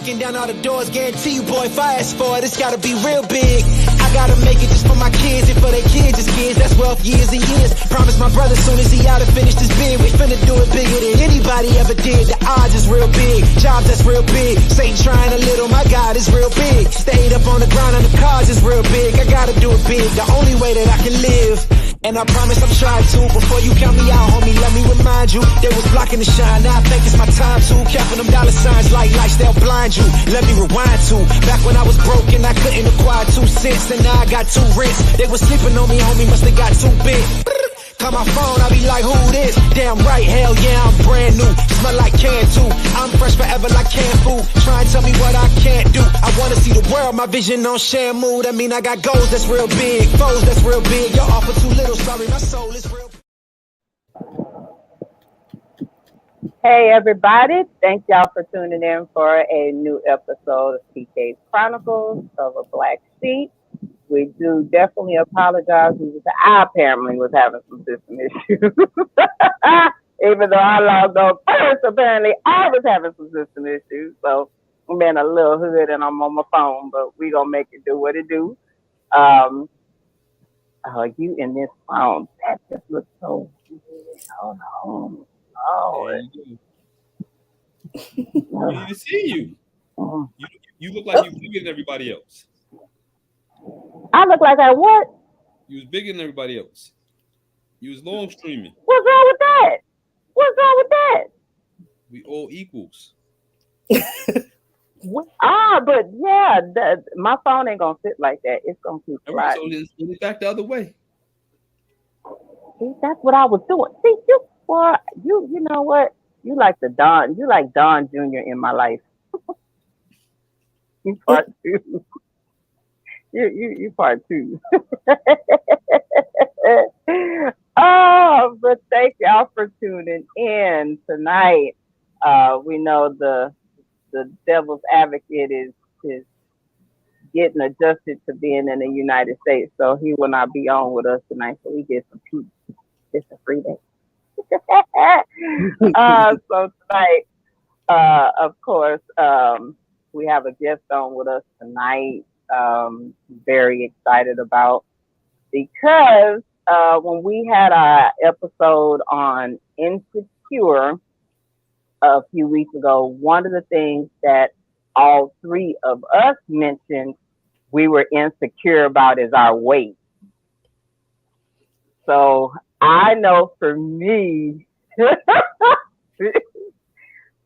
kicking down all the doors, guarantee you, boy, if I ask for it, it's gotta be real big. I gotta make it just for my kids and for their kids' kids. That's wealth years and years. Promise my brother soon as he out and finish this bid, we finna do it bigger than anybody ever did. The odds is real big, jobs that's real big. Satan trying a little, my God is real big. Stayed up on the ground on the cars is real big. I gotta do it big, the only way that I can live. And I promise I'm trying to. Before you count me out, homie, let me remind you, they was blocking the shine. Now I think it's my time to. Counting them dollar signs like lights, they'll blind you. Let me rewind to back when I was broke and I couldn't acquire 2 cents, and now I got 2 rents. They was sleeping on me, homie, must have got too big. Call my phone, I be like, who this? Damn right, hell yeah, I'm brand new. Smell like can too. I'm fresh forever like canned food. Try and tell me what I can't do. I wanna see the world, my vision on Shamu. That mean I got goals that's real big, foes that's real big. Your offer too little, sorry, my soul is real. Hey everybody, thank y'all for tuning in for a new episode of PK's Chronicles of a Black Sheep. We do definitely apologize. Our family was having some system issues. Even though I logged on first, apparently I was having some system issues. So I'm being a little hood and I'm on my phone, but we gonna make it do what it do. Oh, you in this phone. That just looks so weird. Hold on. Oh. I didn't even see you. You look like you're bigger than everybody else. I look like I what? You was bigger than everybody else. You was long streaming. What's wrong with that? What's wrong with that? We all equals. But yeah, my phone ain't gonna fit like that. It's gonna keep sliding. So it's back the other way. See, that's what I was doing. See, you know what? You like Don Jr. in my life. You part 2. You part 2. Oh, but thank y'all for tuning in tonight. We know the devil's advocate is getting adjusted to being in the United States, so he will not be on with us tonight. So we get some peace. It's a free day. So tonight, of course, we have a guest on with us tonight. Very excited about, because when we had our episode on Insecure a few weeks ago, one of the things that all 3 of us mentioned we were insecure about is our weight. So I know for me,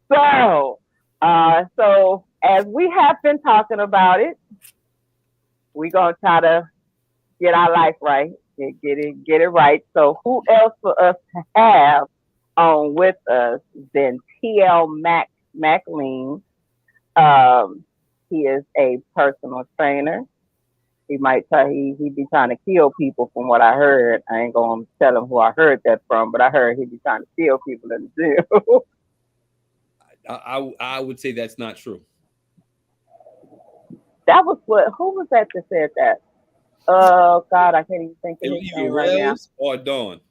so as we have been talking about it, we're gonna try to get our life right, get it right. So who else for us to have on with us than Terrance Mac McLean? He is a personal trainer. He might he be trying to kill people from what I heard. I ain't gonna tell him who I heard that from, but I heard he'd be trying to kill people in the gym. I would say that's not true. That was who was that said that? Oh God, I can't even think of it. Either right now. Or Dawn.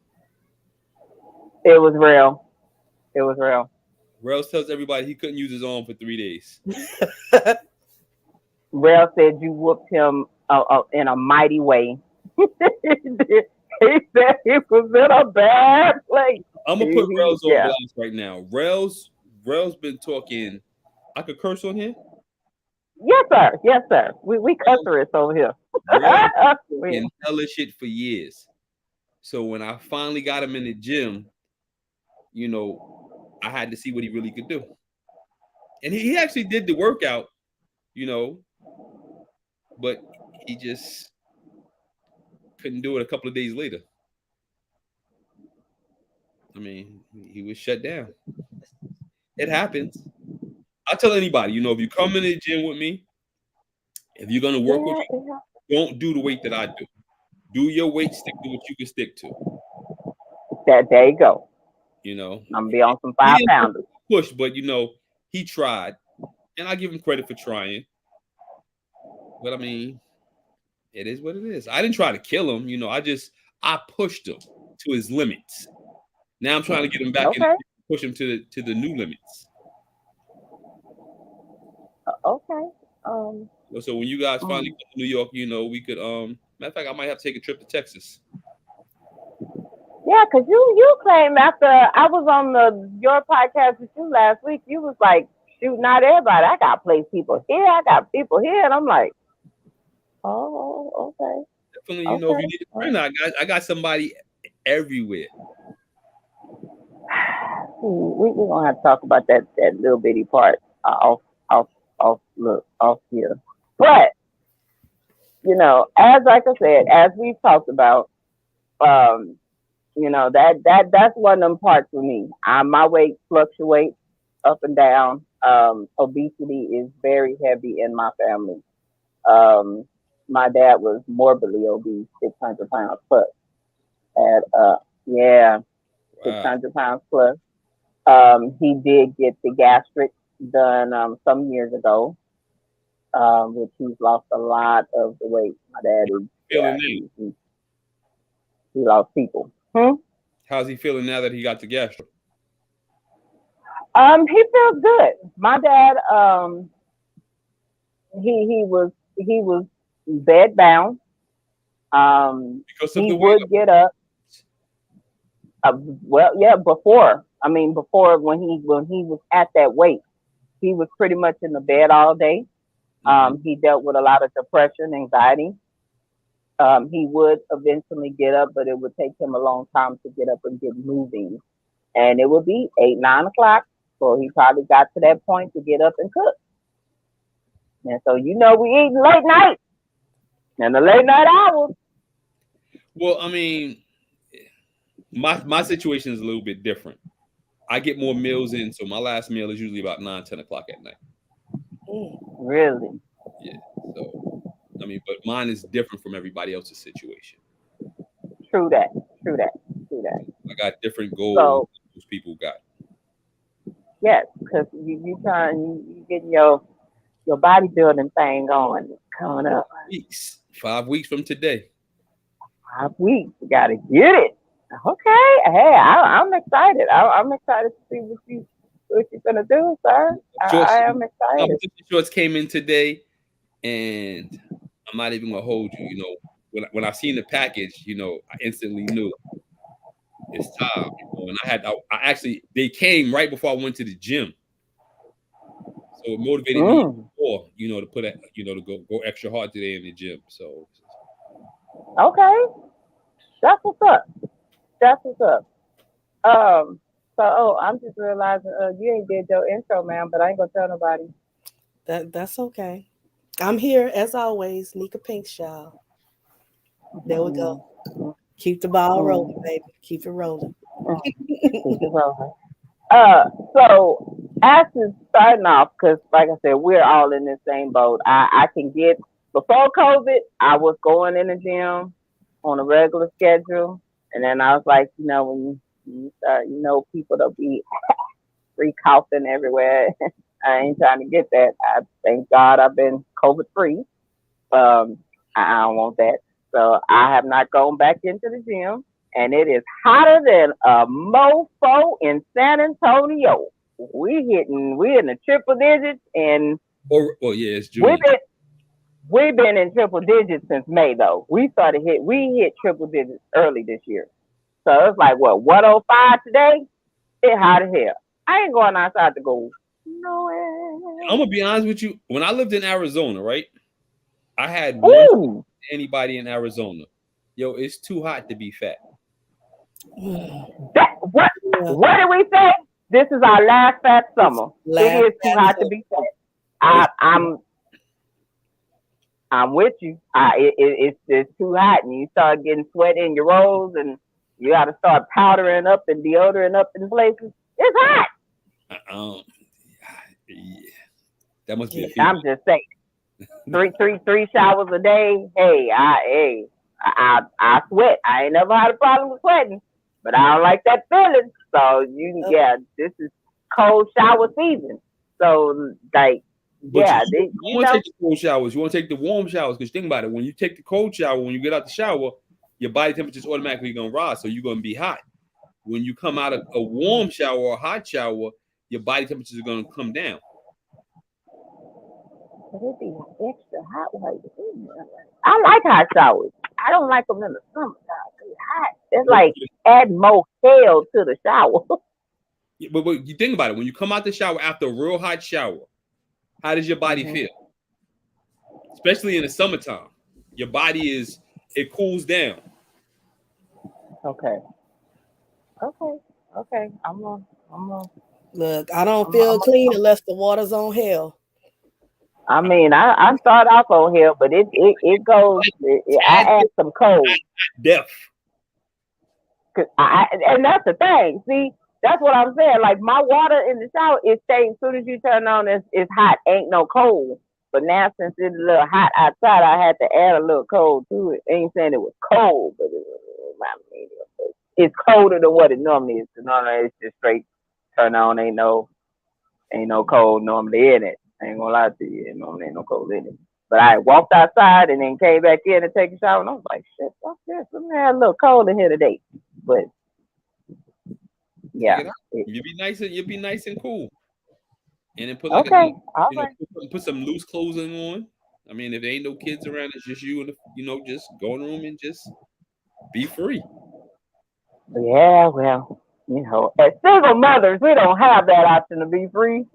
It was real. It was real. Rails tells everybody he couldn't use his arm for 3 days. Rail said you whooped him in a mighty way. He said he was in a bad place. I'm gonna put Rails on blast right now. Rails been talking. I could curse on here. Yes, sir. Yes, sir. We cussers over here. Been hella shit for years. So when I finally got him in the gym, you know, I had to see what he really could do. And he actually did the workout, you know, but he just couldn't do it a couple of days later. I mean, he was shut down. It happens. I tell anybody, you know, if you come in the gym with me, if you're going to work with me, don't do the weight that I do. Do your weight, stick to what you can stick to. There you go. You know, I'm going to be on some 5-pounders. Push, but, you know, he tried. And I give him credit for trying. But, I mean, it is what it is. I didn't try to kill him. You know, I pushed him to his limits. Now I'm trying to get him back and push him to the new limits. Okay. So when you guys finally come to New York, we could matter of fact, I might have to take a trip to Texas. Yeah, because you claim after I was on your podcast with you last week, you was like, shoot, not everybody. I got place people here. I got people here, and I'm like, oh, okay. Definitely, if you need a friend, I got somebody everywhere. We're gonna have to talk about that little bitty part off here. But as like I said, as we've talked about, that's one of them parts for me. My weight fluctuates up and down. Obesity is very heavy in my family. My dad was morbidly obese, 600 pounds plus. At 600 pounds plus. He did get the gastric done some years ago, which he's lost a lot of the weight. My dad is he lost people. How's he feeling now that he got the gastric? He feels good. My dad, he was bed bound. He would get up. Before when he was at that weight, he was pretty much in the bed all day. He dealt with a lot of depression, anxiety. He would eventually get up, but it would take him a long time to get up and get moving. And it would be 8, 9 o'clock. So he probably got to that point to get up and cook. And so, we eat late night and the late night hours. Well, I mean, my situation is a little bit different. I get more meals in, so my last meal is usually about 9, 10 o'clock at night. Really? Yeah. So, I mean, but mine is different from everybody else's situation. True that. I got different goals than most people got. Yes, because you getting your bodybuilding thing coming up. 5 weeks from today. 5 weeks, you gotta get it. Okay, hey, I'm excited. I'm excited to see what you're gonna do, sir. I am excited. Shorts came in today, and I'm not even gonna hold you. When I seen the package, I instantly knew it's time. And they came right before I went to the gym, so it motivated me more, to put to go extra hard today in the gym. So, okay, that's what's up. I'm just realizing you ain't did your intro, man, but I ain't gonna tell nobody. That's okay. I'm here as always, Nika Pinkshaw. There we go. Keep the ball rolling, baby. Keep it rolling. So as is starting off, because like I said, we're all in the same boat. I can get before COVID, I was going in the gym on a regular schedule, and then I was like, when you start, people to be free coughing everywhere. I ain't trying to get that. I thank God I've been COVID free. I don't want that. So I have not gone back into the gym, and it is hotter than a mofo in San Antonio. We're in the triple digits, and it's June. We've been in triple digits since May though. We hit triple digits early this year. So it's like 105 today? It's hot as hell. I ain't going outside to go nowhere. I'm gonna be honest with you. When I lived in Arizona, right? I had one anybody in Arizona. Yo, it's too hot to be fat. What did we say? This is our last fat summer. It is too hot to be fat. I'm with you. It's too hot, and you start getting sweat in your rolls, and you got to start powdering up and deodorant up in places. It's hot. That must be a feeling. I'm just saying. Three showers a day. Hey, I sweat. I ain't never had a problem with sweating, but I don't like that feeling. So this is cold shower season. So you want to take the cold showers. You want to take the warm showers because think about it. When you take the cold shower, when you get out the shower, your body temperature is automatically going to rise, so you're going to be hot. When you come out of a warm shower or a hot shower, your body temperature is going to come down. But it be extra hot while you're in there. I like hot showers. I don't like them in the summertime. It's hot. It's like add more hell to the shower. Yeah, but you think about it. When you come out the shower after a real hot shower, how does your body feel? Especially in the summertime, your body it cools down. Okay. I'm on. Look, I don't feel clean unless the water's on hell. I mean, I start off on here, but it goes. I add some cold. Death. And that's the thing. See, that's what I'm saying. Like my water in the shower, it stays as soon as you turn on. It's hot. Ain't no cold. But now since it's a little hot outside, I had to add a little cold to it. Ain't saying it was cold, but it's colder than what it normally is. Normally it's just straight turn on. Ain't no cold normally in it. I ain't gonna lie to you. Normally ain't no cold in it. But I walked outside and then came back in and take a shower, and I was like, shit, what's this? Let me have a little cold in here today. But yeah, you'll be nice and cool. And then put put some loose clothing on. I mean, if there ain't no kids around, it's just you and just go in the room and just be free. Yeah, well, as single mothers, we don't have that option to be free.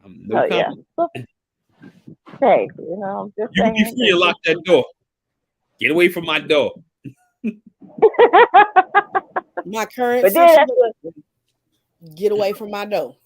No comment. Hey, I'm just you saying. You can be free and lock that door. Get away from my door. My current situation, get away from my door.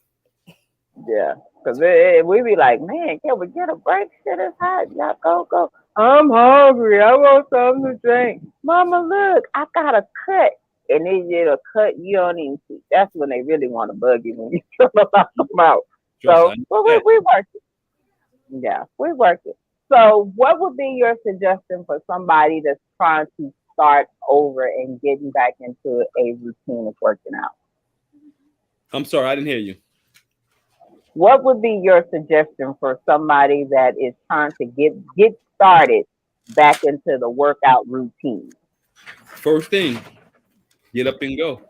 Yeah, because we be like, man, can we get a break? Shit is hot. Y'all go. I'm hungry. I want something to drink. Mama, look, I got a cut. And they did a cut you don't even see. That's when they really want to bug you when you try to knock them out. So, we work it. Yeah, we work it. So, what would be your suggestion for somebody that's trying to start over and getting back into a routine of working out? I'm sorry, I didn't hear you. What would be your suggestion for somebody that is trying to get started back into the workout routine? First thing, get up and go.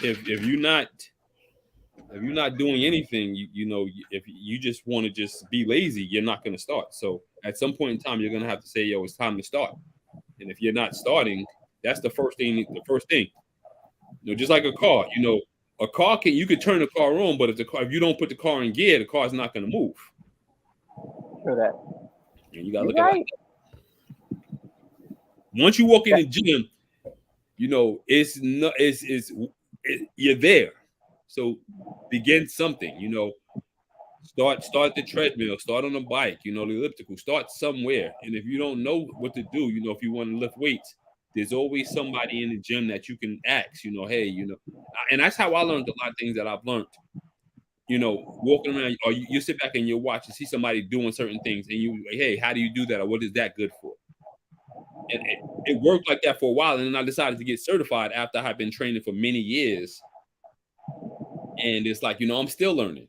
If you're not doing anything, if you just want to just be lazy, you're not going to start. So at some point in time, you're going to have to say, yo, it's time to start. And if you're not starting, that's the first thing. Just like a car, a car you could turn the car on, but if you don't put the car in gear, the car's not going to move. True that. And you got to look at it. Once you walk in the gym, you're there. So begin something, start the treadmill, start on a bike, the elliptical, start somewhere. And if you don't know what to do, if you want to lift weights, there's always somebody in the gym that you can ask, hey, and that's how I learned a lot of things that I've learned, walking around, or you sit back and you watch and see somebody doing certain things and you, hey, how do you do that? Or what is that good for? And it worked like that for a while. And then I decided to get certified after I had been training for many years. And it's like, I'm still learning.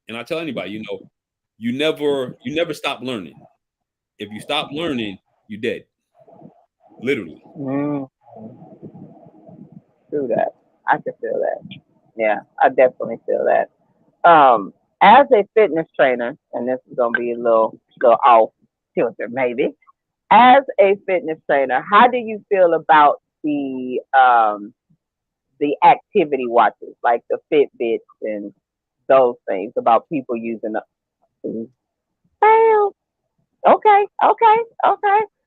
And I tell anybody, you never stop learning. If you stop learning, you're dead. Literally. True that. I can feel that. Yeah, I definitely feel that. As a fitness trainer, and this is gonna be a little off kilter maybe. As a fitness trainer, how do you feel about the activity watches, like the Fitbits and those things, about people using the Okay.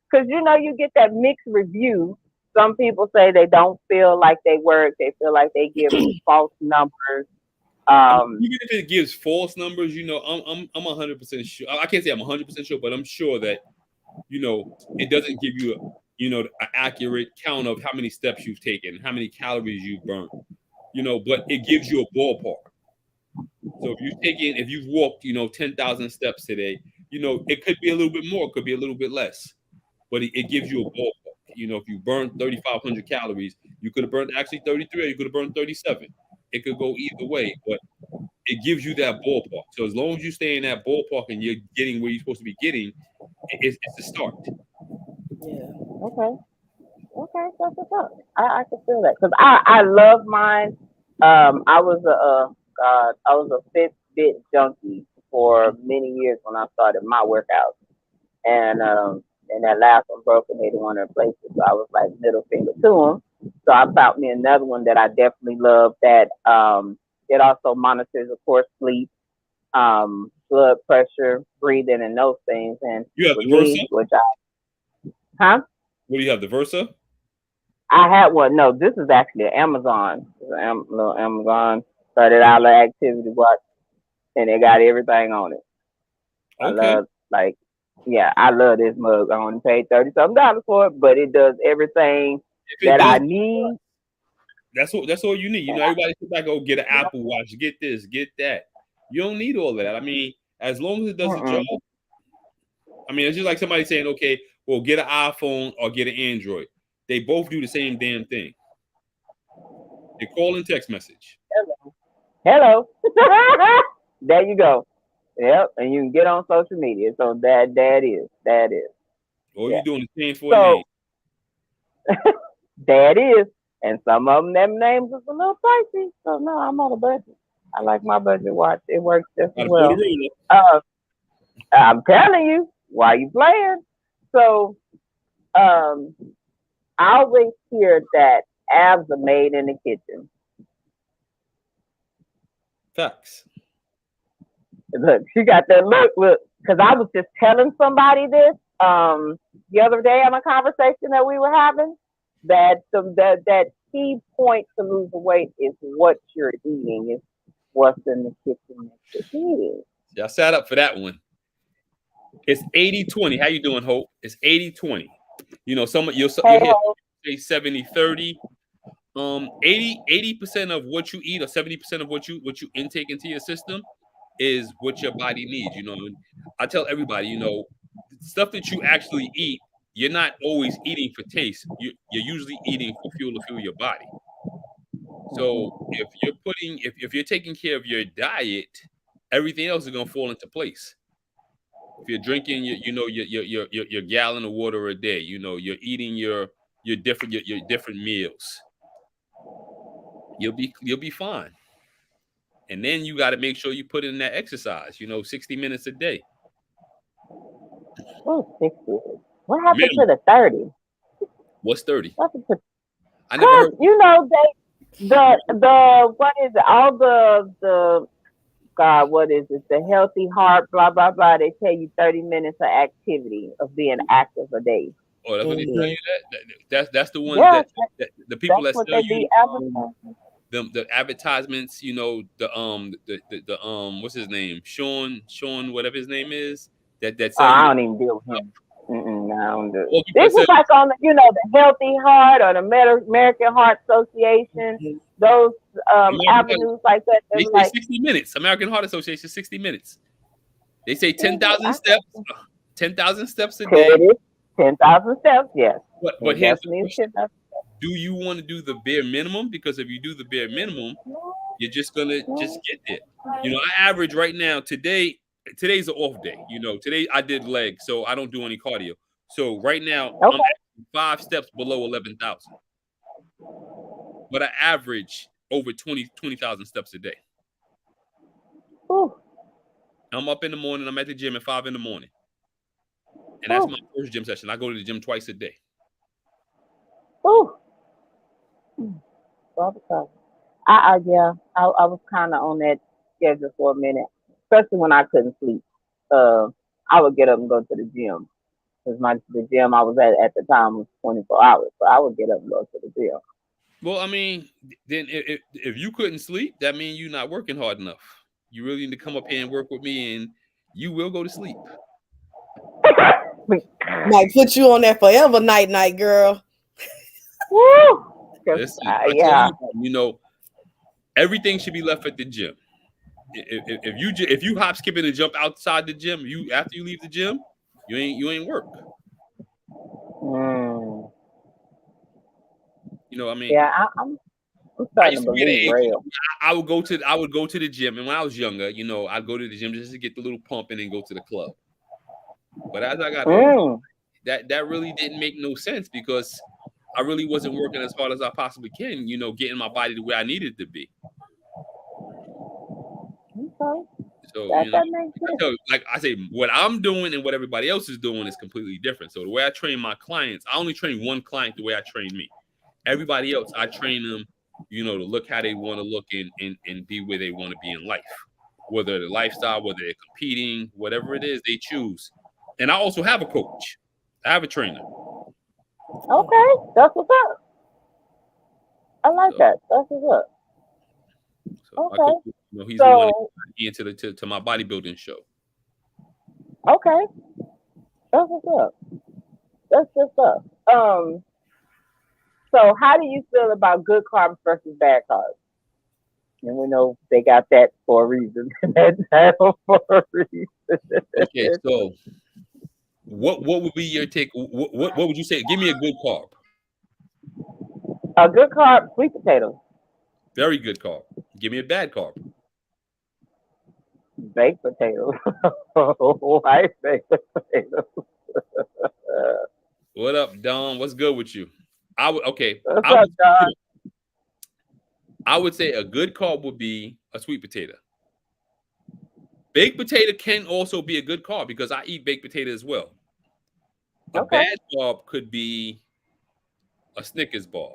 Because you get that mixed review. Some people say they don't feel like they work. They feel like they give false numbers. Even if it gives false numbers, I'm 100% sure. I can't say I'm 100% sure, but I'm sure that it doesn't give you an accurate count of how many steps you've taken, how many calories you've burned, but it gives you a ballpark. So if you've walked 10,000 steps today, it could be a little bit more, it could be a little bit less, but it gives you a ballpark. If you burned 3,500 calories, you could have burned actually 33, or you could have burned 37. It could go either way, but it gives you that ballpark. So as long as you stay in that ballpark and you're getting where you're supposed to be getting, it's a start. Yeah. Okay, that's what's up. I can feel that, because I love mine. I was I was a Fitbit junkie for many years when I started my workout, and that last one broke and they didn't want to replace it, so I was like middle finger to them. So I found me another one that I definitely love. That it also monitors, of course, sleep, blood pressure, breathing, and those things. And You have with the Versa? me, which huh? What do you have, the Versa? I had one. No, this is actually an Amazon. It's a little Amazon $30 activity watch, and it got everything on it. I Okay. love like, yeah, I love this mug. I only paid $30 for it, but it does everything If it that I does, need. that's all you need. You know, everybody sit back, go get an Apple Watch, get this, get that. You don't need all of that. I mean, as long as it does the job. I mean, it's just like somebody saying, okay, well, get an iPhone or get an Android. They both do the same damn thing. They call and text message. Hello. There you go. Yep, and you can get on social media. So that is. All Yeah. you doing is paying for a So name. that is, and some of them names is a little pricey. So no, I'm on a budget. I like my budget watch. It works just as Gotta pull the well. ruler. I'm telling you, why you playing? So um, I always hear that abs are made in the kitchen. Facts. Look, she got that look, because I was just telling somebody this the other day on a conversation that we were having, that that key point to lose weight is what you're eating, is what's in the kitchen that you're eating. Y'all sat up for that one. It's 80-20. How you doing, Hope? It's 80-20. You know, you'll hear say 70-30. 80% of what you eat, or 70% of what you intake into your system is what your body needs. You know, and I tell everybody, you know, stuff that you actually eat, you're not always eating for taste. You're usually eating for fuel to fuel your body. So if you're taking care of your diet, everything else is gonna fall into place. If you're drinking your gallon of water a day, you know, you're eating your different meals, you'll be fine. And then you got to make sure you put in that exercise, you know, 60 minutes a day. Oh, 60. What happened to the 30? What's 30? I never heard. You know, the what is it? All the God, what is it? The healthy heart, blah blah blah. They tell you 30 minutes of activity, of being active a day. Oh, that's what they tell you. That's the ones that the people that sell you the advertisements. You know, the what's his name? Sean, whatever his name is. That sell you. I don't even deal with him. No, I don't do it. This was like on the Healthy Heart or the American Heart Association. Those avenues like that. They say 60 minutes. American Heart Association, 60 minutes. They say 10,000 steps. 10,000 steps a day. 10,000 steps, yes. But here's the question. Do you want to do the bare minimum? Because if you do the bare minimum, you're just gonna get there. You know, I average right now today's an off day. You know, today I did legs, so I don't do any cardio. So right now I'm at 5 steps below 11,000. But I average over 20,000 steps a day. Ooh. I'm up in the morning. I'm at the gym at 5 in the morning. And that's my first gym session. I go to the gym twice a day. Ooh. I was kind of on that schedule for a minute, especially when I couldn't sleep. I would get up and go to the gym, because the gym I was at the time was 24 hours, so I would get up and go to the gym. Well, I mean, then if you couldn't sleep, that means you're not working hard enough. You really need to come up here and work with me, and you will go to sleep. Might put you on that forever night, girl. Woo! Listen, you know, everything should be left at the gym. If you hop, skip, and jump outside the gym, after you leave the gym, you ain't work. You know, I mean, yeah, I'm starting to believe real. I would go to the gym, and when I was younger, you know, I'd go to the gym just to get the little pump and then go to the club. But as I got older, that really didn't make no sense, because I really wasn't working as hard as I possibly can, getting my body the way I needed to be. Okay. So, that makes sense. like I say, what I'm doing and what everybody else is doing is completely different. So the way I train my clients, I only train one client the way I train me. Everybody else, I train them, to look how they want to look and be where they want to be in life. Whether the lifestyle, whether they're competing, whatever it is they choose. And I also have a coach. I have a trainer. Okay, that's what's up. I like that. That's what's up. So okay. Coach, he's the one into to my bodybuilding show. Okay, that's what's up. That's what's up. So how do you feel about good carbs versus bad carbs? And we know they got that for a reason. For a reason. Okay, so what would be your take? What would you say? Give me a good carb. A good carb, sweet potato. Very good carb. Give me a bad carb. Baked potato. White baked potato. What up, Don? What's good with you? I would say a good carb would be a sweet potato. Baked potato can also be a good carb because I eat baked potato as well. A bad carb could be a Snickers bar.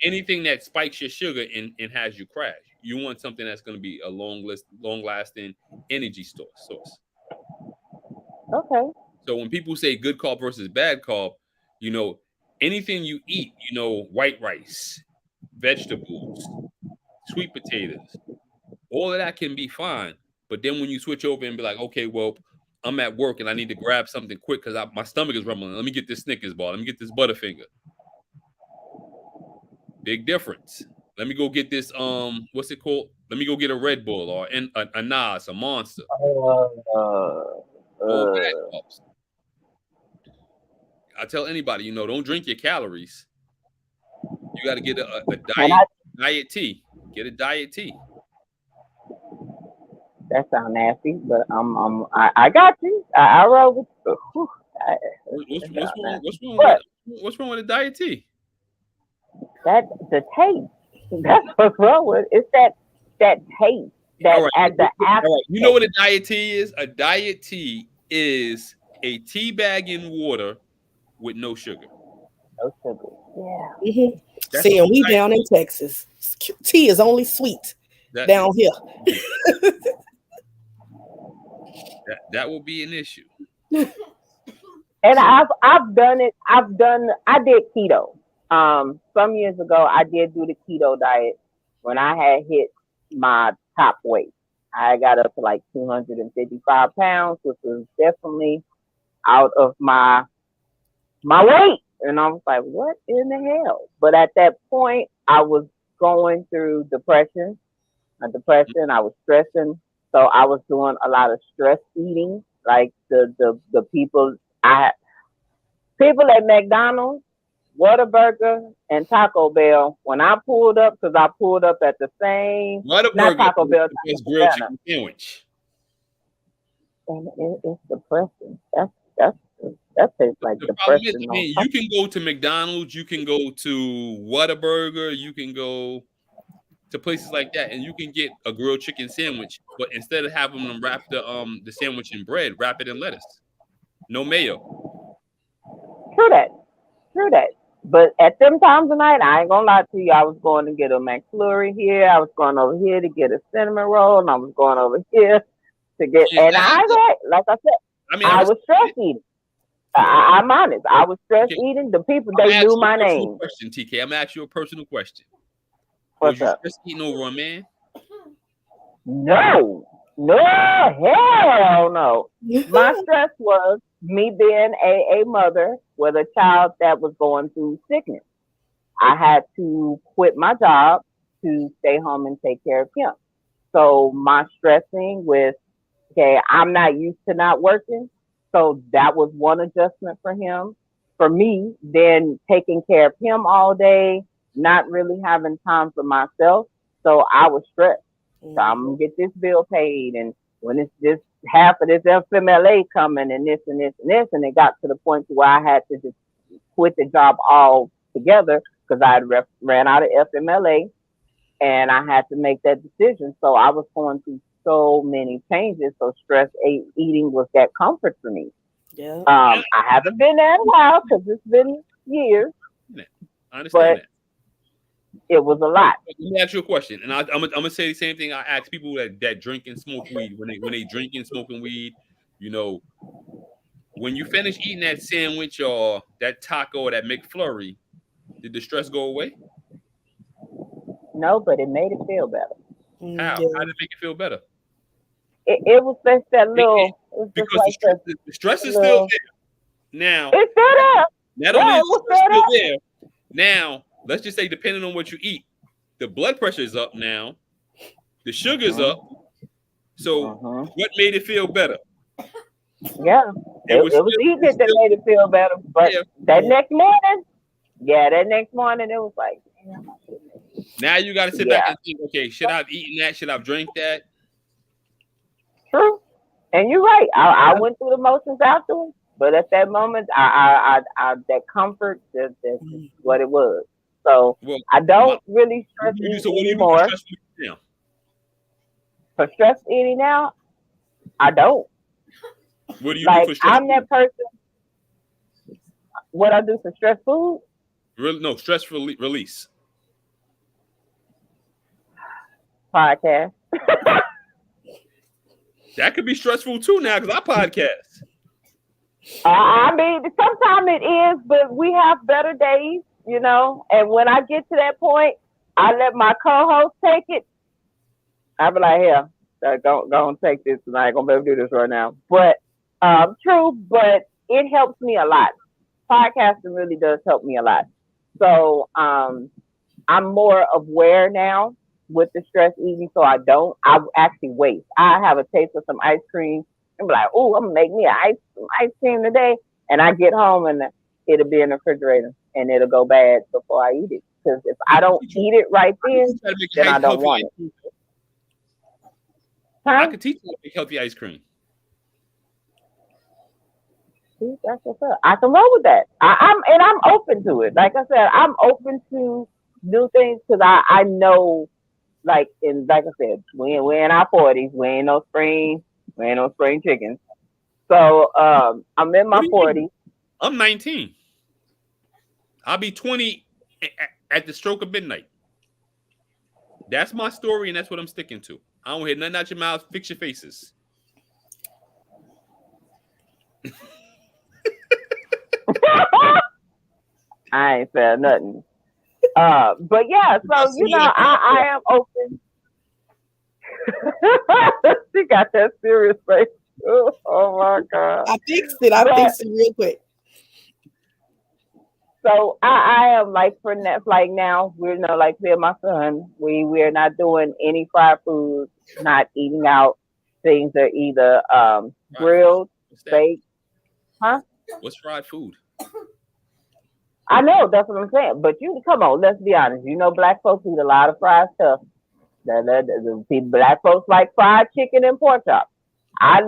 Anything that spikes your sugar and has you crash. You want something that's going to be a long-lasting energy source. Okay. So when people say good carb versus bad carb, anything you eat, white rice, vegetables, sweet potatoes, all of that can be fine. But then when you switch over and be like, okay, well, I'm at work and I need to grab something quick because my stomach is rumbling. Let me get this Snickers bar. Let me get this Butterfinger. Big difference. Let me go get this, what's it called? Let me go get a Red Bull or a Nas, a Monster. All that helps. I tell anybody, don't drink your calories. You got to get a diet tea. Get a diet tea. That sounds nasty, but I got you. I roll with you. What's wrong with a diet tea? That's the taste. That's what's wrong with it. It's that taste that at the after. You know what a diet tea is? A diet tea is a tea bag in water with no sugar. No sugar. Yeah. Mm-hmm. See, and we down in Texas. Tea is only sweet down here. That will be an issue. And I've done it. I did keto. Some years ago, I did do the keto diet when I had hit my top weight. I got up to like 255 pounds, which was definitely out of my weight. And I was like, what in the hell? But at that point, I was going through depression. I was stressing. So I was doing a lot of stress eating. Like the people at McDonald's, Whataburger, and Taco Bell, when I pulled up, because I pulled up at the same, not Taco Bell, grilled chicken sandwich. And it's depressing. That tastes like depression. You can go to McDonald's, you can go to Whataburger, you can go to places like that, and you can get a grilled chicken sandwich, but instead of having them wrap the sandwich in bread, wrap it in lettuce. No mayo. True that. But at them times of night, I ain't gonna lie to you, I was going to get a McFlurry here, I was going over here to get a cinnamon roll, and I was going over here to get, like I said, I was stress eating. I'm honest. I was stress eating. The people, they knew my name. Question, TK. I'm gonna ask you a personal question. What's up? Stress eating over a man? No, hell no. My stress was me being a mother with a child that was going through sickness. I had to quit my job to stay home and take care of him. So my stressing with, okay, I'm not used to not working. So that was one adjustment for him. For me, then taking care of him all day, not really having time for myself. So I was stressed. So I'm going to get this bill paid. And when it's just half of this FMLA coming and this and this and this, and it got to the point where I had to just quit the job all together because I had ran out of FMLA and I had to make that decision. So I was going through so many changes. So stress eating was that comfort for me. Yeah. I haven't been there in a while because it's been years. I understand that. It was a lot. Let me ask you a question, and I'm gonna say the same thing I ask people that drink and smoke weed when they drink and smoking weed. You know, when you finish eating that sandwich or that taco or that McFlurry, did the stress go away? No, but it made it feel better. How? Yeah. How did it make it feel better? It was just that little. It was Because just like the stress is still there. Now, it's still there. not only is the stress still there, now let's just say depending on what you eat, the blood pressure is up now, the sugar's up. So what made it feel better? Yeah, it was eating it that made it feel better. But that next morning, it was like, damn, now you got to sit back and think, okay, should I have eaten that? Should I have drank that? True. And you're right. I went through the motions afterwards, but at that moment, I that comfort, that's what it was. So I don't really stress eat anymore. For stress eating now, I don't. What do you do for stress? I'm that person. What I do for stress food? No, stress release. Podcast. That could be stressful too now because I podcast. I mean, sometimes it is, but we have better days, you know. And when I get to that point, I let my co-host take it. I be like, "Here, go and take this, and I ain't gonna be able to do this right now." But true, but it helps me a lot. Podcasting really does help me a lot. So I'm more aware now with the stress eating, so I actually wait. I have a taste of some ice cream and be like, "Oh, I'm gonna make me some ice cream today," and I get home and it'll be in the refrigerator and it'll go bad before I eat it. Because if I don't eat it right then I don't want it. I could teach you how to make healthy ice cream. See, that's what's up. I can roll with that. I'm open to it. Like I said, I'm open to new things because I know. Like I said, we're in our 40s. We ain't no spring chickens. So I'm in my 40s. I'm 19. I'll be 20 at the stroke of midnight. That's my story, and that's what I'm sticking to. I don't hear nothing out your mouth. Fix your faces. I ain't said nothing. But yeah, so I am open. She got that serious face. Oh my God. I fixed it real quick. So I am like now, we're like me and my son, we're not doing any fried food, not eating out. Things are either grilled, baked. Huh? What's fried food? I know, that's what I'm saying. But come on, let's be honest. Black folks eat a lot of fried stuff. Black folks like fried chicken and pork chops. I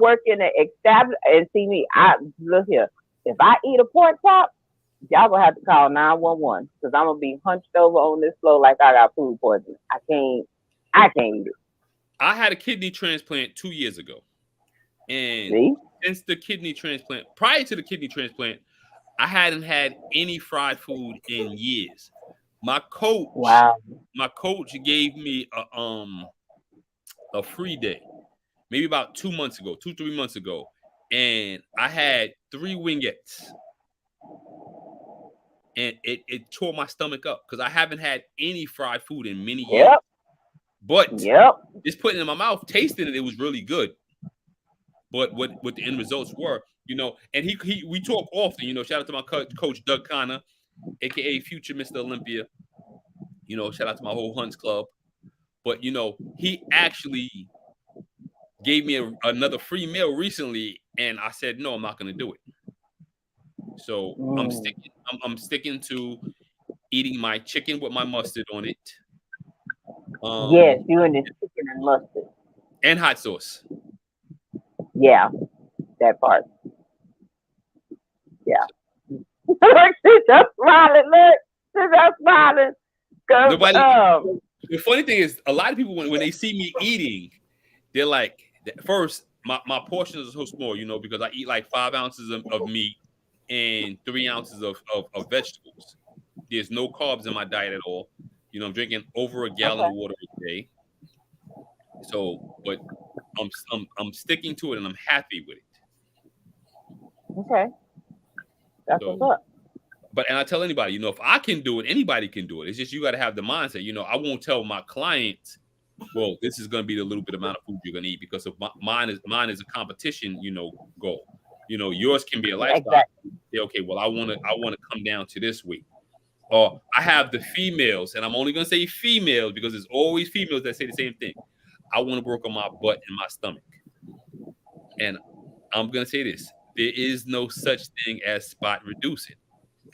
work in an established, and see me, look here. If I eat a pork chop, y'all gonna have to call 911 because I'm gonna be hunched over on this floor like I got food poisoning. I can't eat it. I had a kidney transplant 2 years ago. And since the kidney transplant, prior to the kidney transplant, I hadn't had any fried food in years. My coach gave me a free day, maybe about 2 months ago, 3 months ago, and I had 3 wingettes, and it tore my stomach up because I haven't had any fried food in many years. But just putting it in my mouth, tasting it, it was really good. But what the end results were, and we talk often, shout out to my coach Doug Connor, aka future Mr. Olympia, shout out to my whole Hunts Club. But he actually gave me another free meal recently, and I said no, I'm not going to do it. So I'm sticking to eating my chicken with my mustard on it. Yes, you and the chicken and mustard and hot sauce. Yeah, that part. Yeah. She's just smiling. Look, she's just smiling. Nobody. The funny thing is, a lot of people when they see me eating, they're like, first, my portions are so small, because I eat like 5 ounces of meat and 3 ounces of vegetables. There's no carbs in my diet at all. I'm drinking over a gallon of water a day. So, but I'm sticking to it and I'm happy with it. Okay. That's what's up. But and I tell anybody, if I can do it, anybody can do it. It's just you got to have the mindset. I won't tell my clients, well, this is going to be the little bit amount of food you're going to eat because of mine is a competition, goal. Yours can be a lifestyle. Exactly. Say, okay, well, I want to come down to this weight. Or I have the females, and I'm only going to say females because there's always females that say the same thing. I want to work on my butt and my stomach. And I'm going to say this. There is no such thing as spot reducing.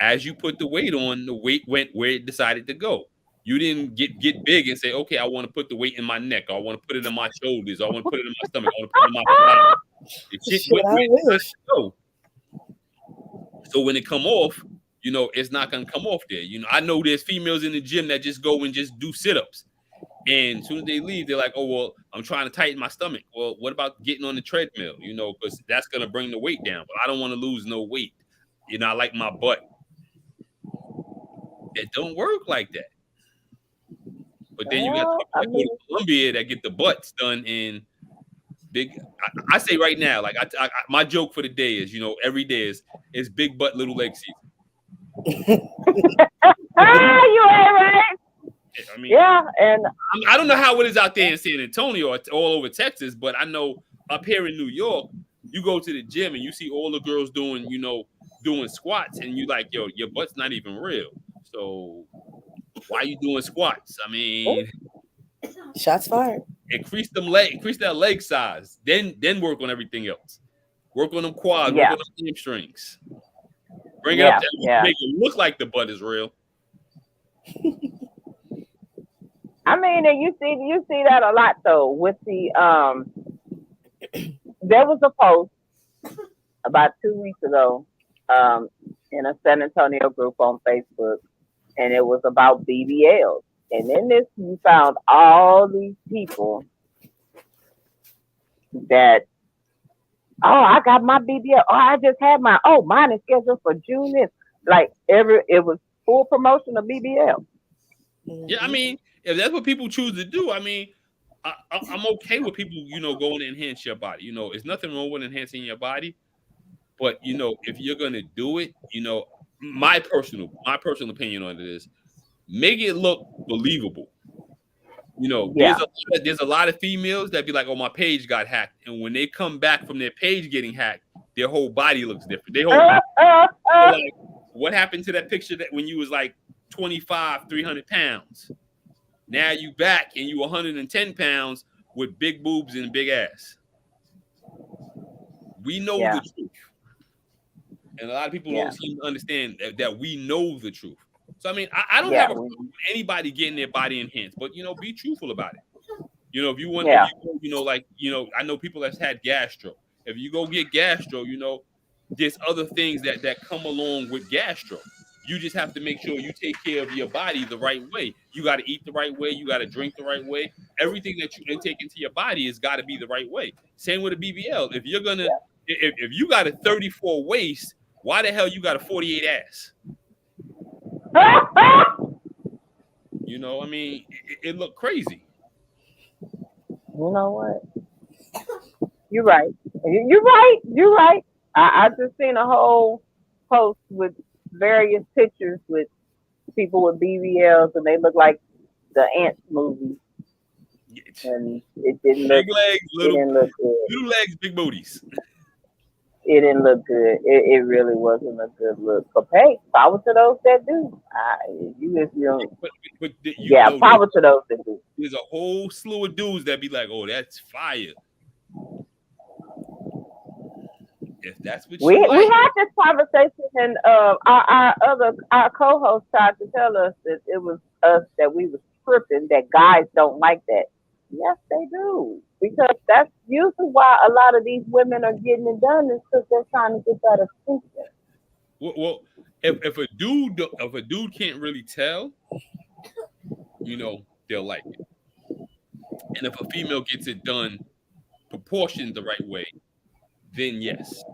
As you put the weight on, the weight went where it decided to go. You didn't get big and say, okay, I want to put the weight in my neck. Or I want to put it in my shoulders. Or I want to put it in my stomach. I want to put it in my body. It shit went where it decided to go. So when it come off, it's not going to come off there. I know there's females in the gym that just go and just do sit-ups. And as soon as they leave, they're like, oh, well, I'm trying to tighten my stomach. Well, what about getting on the treadmill? Because that's going to bring the weight down. But I don't want to lose no weight. I like my butt. It don't work like that. But then you got people that go to Columbia that get the butts done in big. I say right now, like my joke for the day is, every day is big butt, little leg season. You ain't right. I mean, yeah, and I don't know how it is out there in San Antonio or all over Texas, but I know up here in New York, you go to the gym and you see all the girls doing squats, and you like, yo, your butt's not even real. So why are you doing squats? I mean, shots fired. Increase that leg size. Then work on everything else. Work on them quads. Work on them hamstrings. Bring it up to make it look like the butt is real. I mean, and you see that a lot though with the there was a post about 2 weeks ago in a San Antonio group on Facebook, and it was about BBLs. And in this, you found all these people that, I got my BBL. Oh, I just had mine. Oh, mine is scheduled for June. Like it was full promotion of BBL. Yeah, I mean, if that's what people choose to do, I mean, I'm okay with people, going to enhance your body. There's nothing wrong with enhancing your body, but if you're gonna do it, my personal opinion on it is make it look believable. There's a lot of females that be like, oh, my page got hacked, and when they come back from their page getting hacked, their whole body looks different. Like, what happened to that picture that when you was like 25, 300 pounds? Now you back and you 110 pounds with big boobs and big ass. We know the truth. And a lot of people don't seem to understand that we know the truth. So, I mean, I don't have a problem with anybody getting their body enhanced, but, be truthful about it. If you want, I know people that's had gastro. If you go get gastro, there's other things that come along with gastro. You just have to make sure you take care of your body the right way. You got to eat the right way. You got to drink the right way. Everything that you intake into your body has got to be the right way. Same with a BBL. If you're going to, if you got a 34 waist, why the hell you got a 48 ass? I mean, it looked crazy. You know what? You're right. You're right. I just seen a whole post with various pictures with people with BBLs, and they look like the Ants movie. And it didn't look. Big legs, little legs, big booties. It didn't look good. It really wasn't a good look. But hey, power to those that do. Power to those that do. There's a whole slew of dudes that be like, "Oh, that's fire." If that's what we had this conversation, and our co-host tried to tell us that it was us that we was tripping, that guys don't like that. Yes, they do, because that's usually why a lot of these women are getting it done, is because they're trying to get that attention. Well, if a dude can't really tell, they'll like it. And if a female gets it done proportioned the right way, then yes.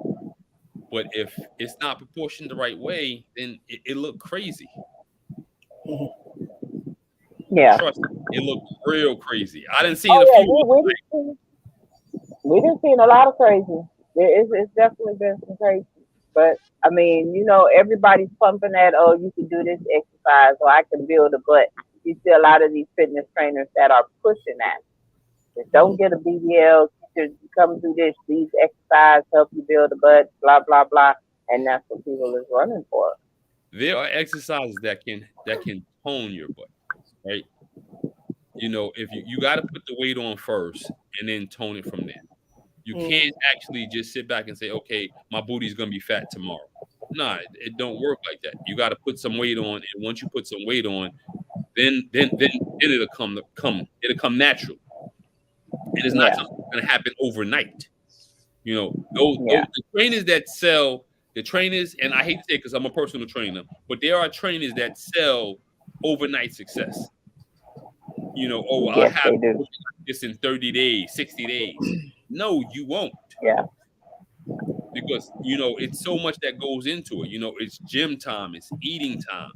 But if it's not proportioned the right way, then it look crazy. Yeah. Trust me, it looked real crazy. I didn't see a few. We didn't see a lot of crazy. It's definitely been some crazy. But I mean, everybody's pumping that, oh, you can do this exercise or I can build a butt. You see a lot of these fitness trainers that are pushing that. Just don't get a BBL, come do these exercise, help you build a butt, blah, blah, blah. And that's what people is running for. There are exercises that can tone your butt, right? If you got to put the weight on first and then tone it from there. You can't actually just sit back and say, okay, my booty's gonna be fat tomorrow. Nah, it don't work like that. You got to put some weight on, and once you put some weight on, then it'll come natural. And it's not something that's gonna happen overnight. The trainers that sell and I hate to say it because I'm a personal trainer, but there are trainers that sell overnight success. I'll have this in 30 days, 60 days. No, you won't. Yeah. Because, it's so much that goes into it. It's gym time, it's eating time.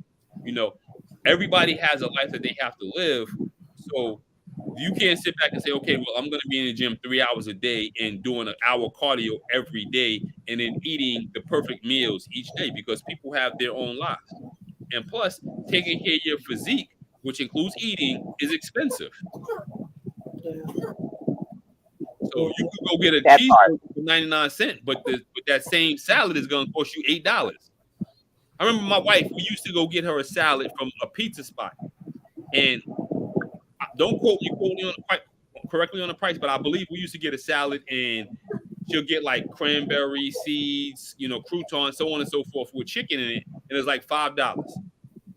Everybody has a life that they have to live. So you can't sit back and say, okay, well, I'm going to be in the gym 3 hours a day and doing an hour cardio every day and then eating the perfect meals each day, because people have their own lives. And plus, taking care of your physique, which includes eating, is expensive. So you could go get a cheeseburger for 99 cents, but that same salad is going to cost you $8. I remember my wife, we used to go get her a salad from a pizza spot. And don't quote me correctly on the price, but I believe we used to get a salad and she'll get like cranberry seeds, croutons, so on and so forth with chicken in it. And it's like $5.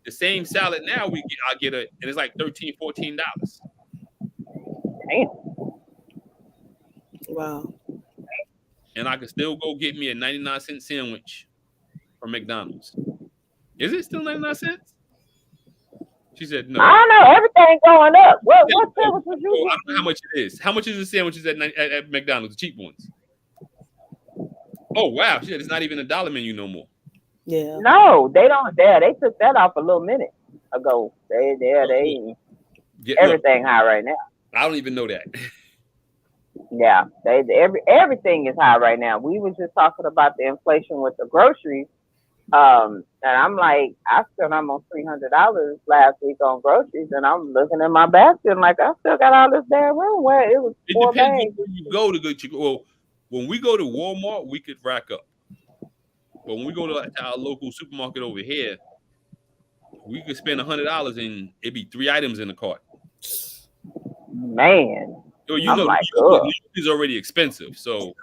The same salad now I get and it's like $13, $14. Damn. Wow. And I can still go get me a 99-cent sandwich from McDonald's. Is it still 99 cents? She said no. I don't know. Everything going up. What sandwich was you? I don't know how much it is. How much is the sandwiches at McDonald's, the cheap ones? Oh, wow. She said it's not even a $1 menu no more. Yeah. No, they don't. They took that off a little minute ago. Everything high right now. I don't even know that. Yeah, everything is high right now. We were just talking about the inflation with the groceries, and I'm like, I spent almost $300 last week on groceries, and I'm looking at my basket like I still got all this damn room. Where it was it depends where you go to get you. Well, when we go to Walmart, we could rack up, but when we go to our local supermarket over here, we could spend $100 and it'd be 3 items in the cart. Man. So New York is already expensive, so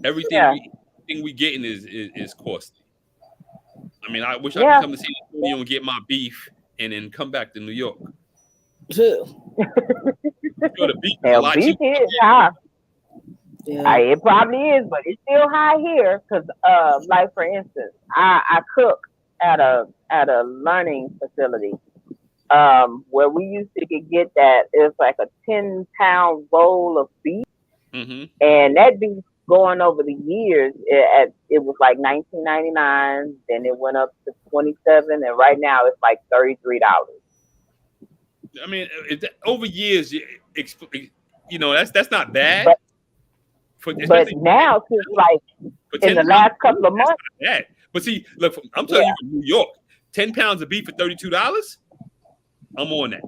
everything we getting is costly. I mean, I wish I could come to San Antonio and get my beef and then come back to New York. The beef is high. Yeah. It probably is, but it's still high here because, like for instance, I cook at a learning facility. Where we used to get that, it's like a 10-pound roll of beef, and that beef going over the years, it was like $19.99, then it went up to $27, and right now it's like $33. I mean, over years, that's not bad. But now, like in the last couple of months, but see, look, I'm telling you, from New York, 10 pounds of beef for $32. I'm on that.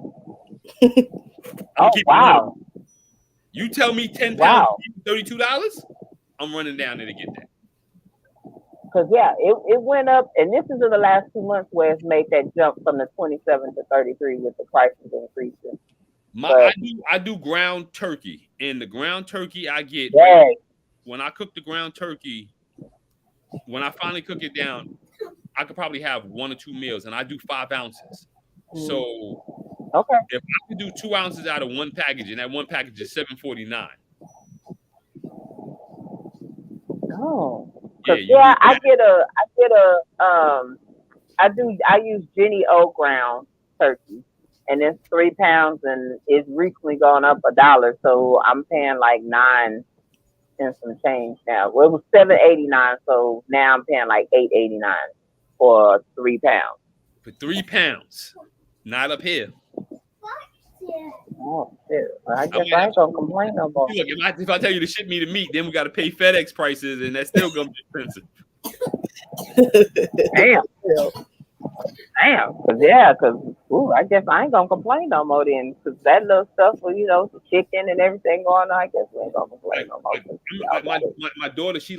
Oh, wow. You tell me 10 pounds $32, I'm running down there to get that. Because it went up, and this is in the last 2 months where it's made that jump from the 27 to 33 with the prices increasing. I do ground turkey, and the ground turkey I get when I cook the ground turkey. When I finally cook it down, I could probably have 1 or 2 meals, and I do 5 ounces. So if I could do 2 ounces out of one package, and that one package is $7.49. Oh. I use Jenny O ground turkey, and it's 3 pounds, and it's recently gone up $1, so I'm paying like 9 and some change now. Well, it was $7.89, so now I'm paying like $8.89 for 3 pounds. For 3 pounds, not up here. Oh shit! I guess I ain't gonna complain no more. Look, if I tell you to ship me the meat, then we got to pay FedEx prices, and that's still gonna be expensive. Damn. Cause I guess I ain't gonna complain no more then, cause that little stuff with the chicken and everything going on, I guess we ain't gonna complain no more. My daughter, she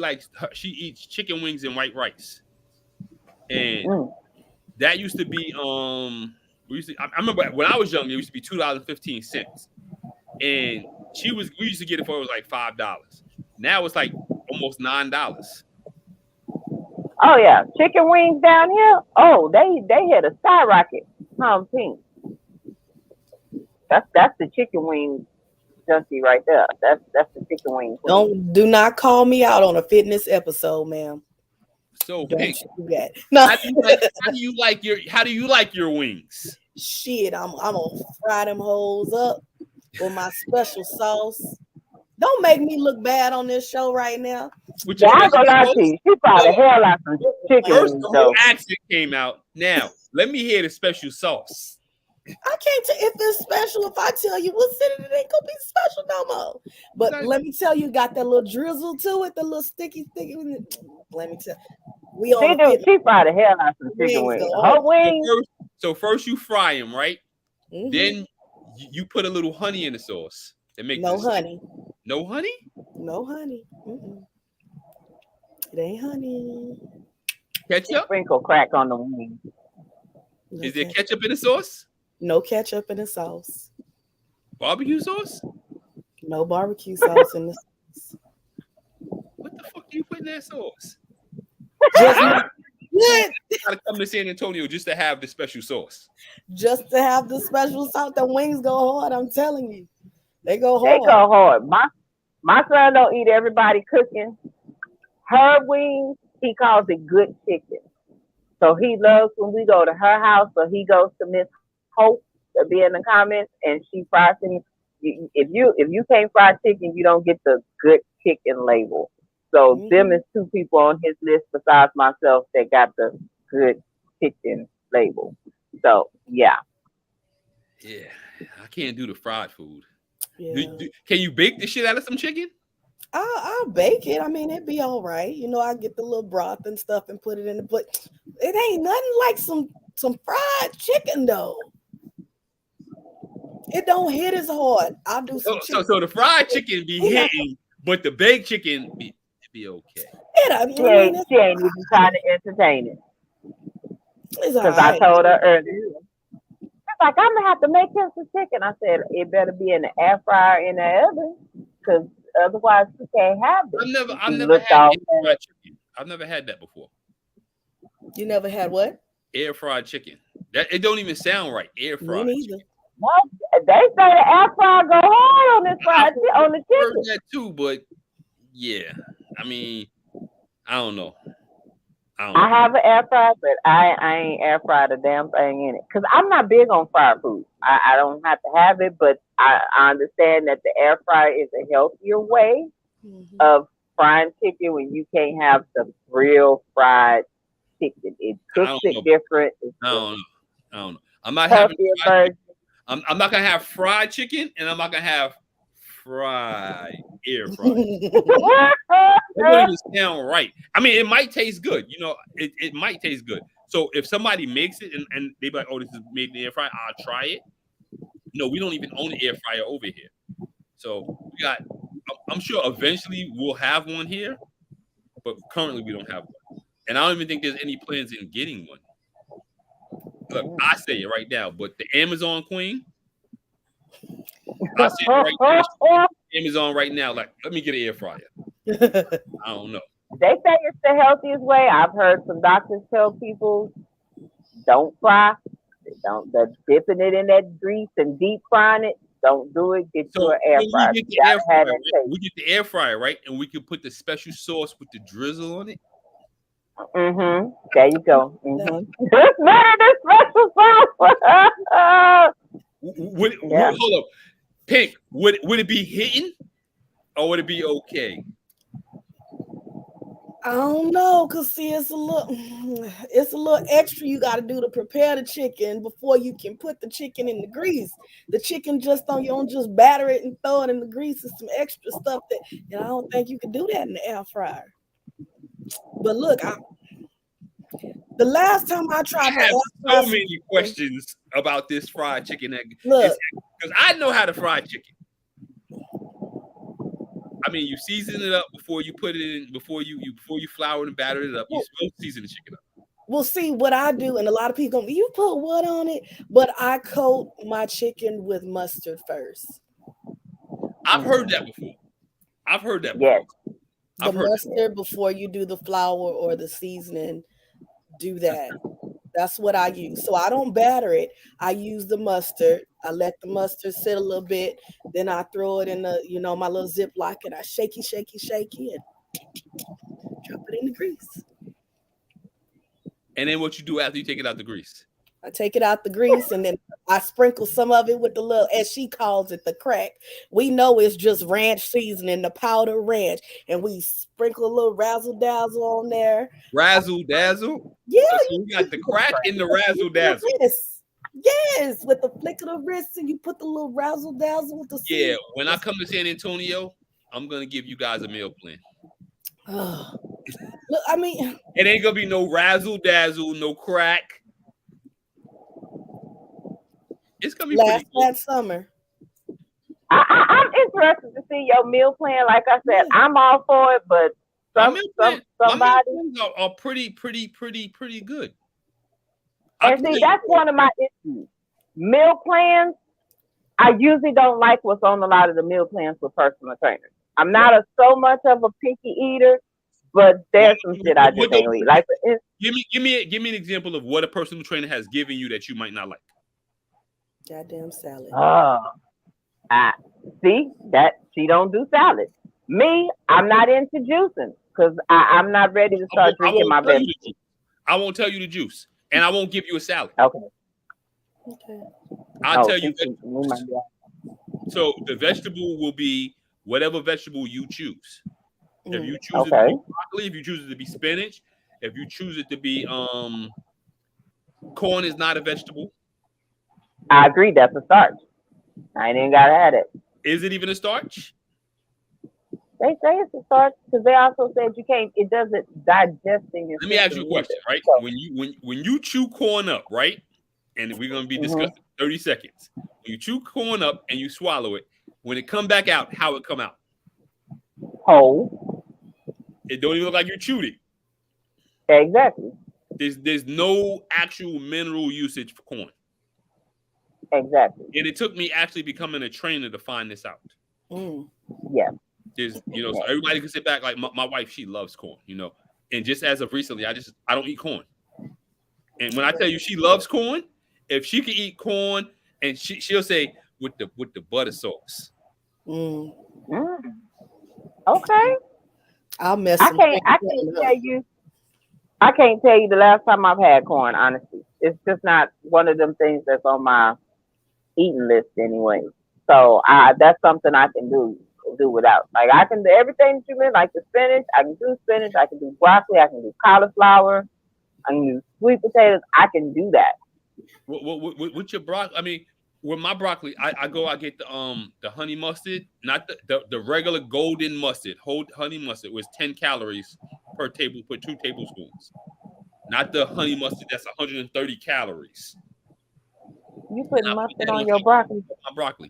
eats chicken wings and white rice, and that used to be I remember when I was young, it used to be $2.15, and we used to get it for like $5. Now it's like almost $9. Oh yeah, chicken wings down here. Oh, they hit a skyrocket. Pink. That's the chicken wing junkie right there. That's the chicken wing. Do not call me out on a fitness episode, ma'am. So Pink, no. How do you like your wings? Shit, I'm gonna fry them hoes up with my special sauce. Don't make me look bad on this show right now. Yeah, I'm gonna lie to you. She probably hell out some chicken. First, the whole accent came out. Now, let me hear the special sauce. I can't tell if it's special. If I tell you what's in it, it ain't gonna be special no more. But let me tell you, got that little drizzle to it, the little sticky. Let me tell you. She probably hell out some chicken wings. Her wings. So first you fry them, right? Mm-hmm. Then you put a little honey in the sauce. No honey. No honey? No honey. Mm-mm. It ain't honey. Ketchup? Sprinkle crack on the wings. Is there ketchup in the sauce? No ketchup in the sauce. Barbecue sauce? No barbecue sauce in the sauce. What the fuck do you put in that sauce? What? Gotta come to San Antonio just to have the special sauce. Just to have the special sauce. The wings go hard, I'm telling you. They go hard. They go hard. My son don't eat everybody cooking. Her wings, he calls it good chicken. So he loves when we go to her house, so he goes to Miss Hope to be in the comments, and she fries him. If you can't fry chicken, you don't get the good chicken label. So them is 2 people on his list besides myself that got the good chicken label. So yeah. Yeah, I can't do the fried food. Yeah. Can you bake the shit out of some chicken? I'll bake it. I mean, it'd be all right. I get the little broth and stuff and put it in but it ain't nothing like some fried chicken though. It don't hit as hard. I'll do some chicken. So the fried chicken be hitting, but the baked chicken be okay. She ain't even trying to entertain it. Because I told her earlier. Like, I'm gonna have to make him some chicken. I said it better be in the air fryer in the oven, because otherwise you can't have it. I've never had air fried chicken. I've never had that before. You never had what? Air fried chicken. That it don't even sound right. Air fried. Me neither. What? They say the air fryer go hard on this fried on the chicken. I've heard that too, but yeah, I mean, I don't know. I have an air fryer, but I ain't air fried a damn thing in it. Because I'm not big on fried food. I don't have to have it, but I understand that the air fryer is a healthier way of frying chicken when you can't have the real fried chicken. It cooks it different. I don't know. I'm not having I'm not gonna have fried chicken, and I'm not gonna have fried air fried. It doesn't even sound right. I mean, it might taste good. It might taste good. So if somebody makes it and they be like, "Oh, this is made in the air fryer," I'll try it. No, we don't even own an air fryer over here. So I'm sure eventually we'll have one here, but currently we don't have one. And I don't even think there's any plans in getting one. Look, I say it right now, but the Amazon queen, I say it right now. Amazon right now, like, let me get an air fryer. I don't know. They say it's the healthiest way. I've heard some doctors tell people don't fry. They're dipping it in that grease and deep frying it. Don't do it. Get to an air fryer. We get the air fryer, right? And we can put the special sauce with the drizzle on it. There you go. It's better than special sauce. Hold up, Pink. Would it be hitting, or would it be okay? I don't know, cause see, it's a little extra you got to do to prepare the chicken before you can put the chicken in the grease. The chicken you don't just batter it and throw it in the grease. It's some extra stuff and I don't think you can do that in the air fryer. But look, the last time I tried, I have so many questions about this fried chicken egg. Look, because I know how to fry chicken. I mean, you season it up before you put it in, before you flour and batter it up. You supposed to season the chicken up. Well, see what I do, and a lot of people go, "You put what on it?" But I coat my chicken with mustard first. I've heard that before. Yes. The mustard before you do the flour or the seasoning. Do that. That's what I use. So I don't batter it. I use the mustard. I let the mustard sit a little bit. Then I throw it in my little Ziploc and I shake it and drop it in the grease. And then what you do after you take it out the grease? I take it out the grease and then I sprinkle some of it with the little, as she calls it, the crack. We know it's just ranch seasoning, the powder ranch. And we sprinkle a little razzle dazzle on there. Razzle dazzle? Yeah. So you got the crack in the razzle dazzle. Yes, with the flick of the wrist and you put the little razzle dazzle with the seasoning. Yeah, when I come to San Antonio, I'm going to give you guys a meal plan. Look, I mean, it ain't going to be no razzle dazzle, no crack. It's gonna be last summer. I'm interested to see your meal plan. Like I said, I'm all for it, but somebody are pretty good. And see, that's one of my issues. Meal plans. I usually don't like what's on a lot of the meal plans for personal trainers. I'm not so much of a picky eater, but there's some shit I just don't eat. Like, give me an example of what a personal trainer has given you that you might not like. Goddamn salad. See that she don't do salad. Me, I'm not into juicing because I'm not ready to start drinking my vegetables. I won't tell you the juice, and I won't give you a salad. Okay. I'll tell you. So the vegetable will be whatever vegetable you choose. If you choose it to be broccoli, if you choose it to be spinach, if you choose it to be corn is not a vegetable. I agree. That's a starch. I ain't even gotta add it. Is it even a starch? They say it's a starch because they also said you can't. It doesn't digest in your. Let me ask you a question, right? So, when you chew corn up, right? And we're gonna be discussing 30 seconds. When you chew corn up and you swallow it, when it come back out, how it come out? Whole. It don't even look like you chewed it. Exactly. There's no actual mineral usage for corn. Exactly. And it took me actually becoming a trainer to find this out. Yeah. There's, so everybody can sit back. Like my wife, she loves corn, and just as of recently, I don't eat corn. And when I tell you she loves corn, if she can eat corn, and she'll say with the butter sauce. Okay. I'll mess. I can't tell you the last time I've had corn. Honestly, it's just not one of them things that's on my eating list anyway. So that's something I can do without. Like I can do everything that you meant, like the spinach. I can do spinach. I can do broccoli. I can do cauliflower. I can do sweet potatoes. I can do that. With your broccoli, I mean, with my broccoli, I get the honey mustard, not the regular golden mustard. Honey mustard was 10 calories per 2 tablespoons. Not the honey mustard that's 130 calories. You put mustard on your broccoli? My broccoli.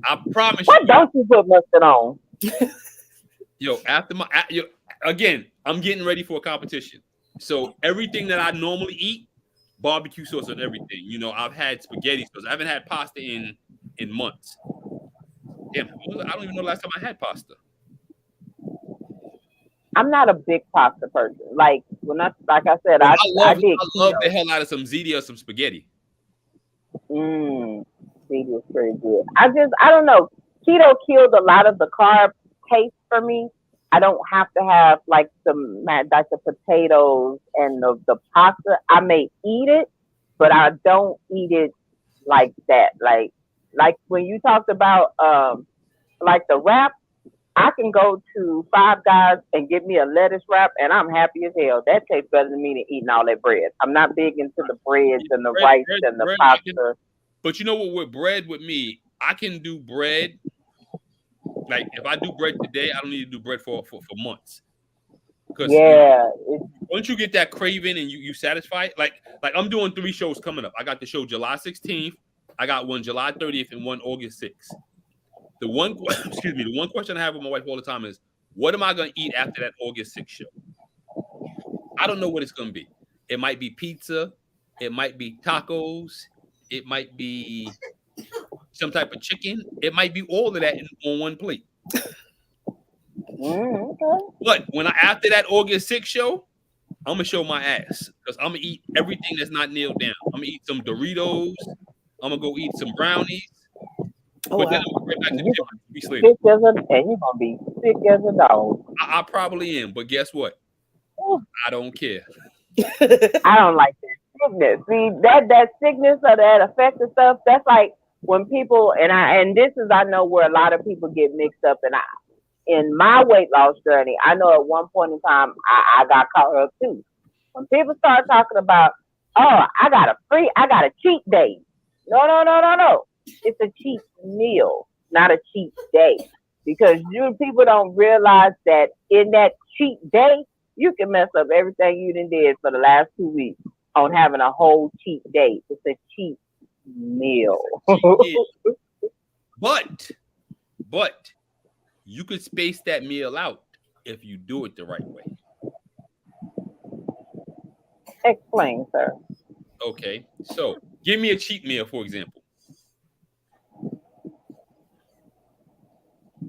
I promise you. What don't you put mustard on? Again, I'm getting ready for a competition. So everything that I normally eat, barbecue sauce on everything. I've had spaghetti sauce. I haven't had pasta in months. Damn, I don't even know the last time I had pasta. I'm not a big pasta person. Like I said, I love the hell out of some ziti or some spaghetti. Ziti is pretty good. I don't know. keto killed a lot of the carb taste for me. I don't have to have like the potatoes and the pasta. I may eat it, but I don't eat it like that. Like when you talked about like the wrap, I can go to Five Guys and get me a lettuce wrap, and I'm happy as hell. That tastes better than me than eating all that bread. I'm not big into the breads and the rice and the pasta. But you know what? With bread, with me, I can do bread. Like if I do bread today, I don't need to do bread for months. Because once you get that craving and you satisfy it, like I'm doing 3 shows coming up. I got the show July 16th, I got one July 30th, and one August 6th. The one question I have with my wife all the time is, what am I going to eat after that August 6th show? I don't know what it's going to be. It might be pizza. It might be tacos. It might be some type of chicken. It might be all of that on one plate. But after that August 6th show, I'm going to show my ass because I'm going to eat everything that's not nailed down. I'm going to eat some Doritos. I'm going to go eat some brownies. But then I'm going to right back to the gym. You're going to be sick as a dog. I probably am, but guess what? I don't care. I don't like that sickness. See, that sickness or that affected stuff, that's like when people, and this is, I know where a lot of people get mixed up, and in my weight loss journey, I know at one point in time, I got caught up too. When people start talking about, oh, I got a cheat day. No. It's a cheat meal, not a cheat day. Because people don't realize that in that cheat day, you can mess up everything you done did for the last 2 weeks on having a whole cheat day. It's a cheat meal. But you could space that meal out if you do it the right way. Explain, sir. Okay, so give me a cheat meal, for example.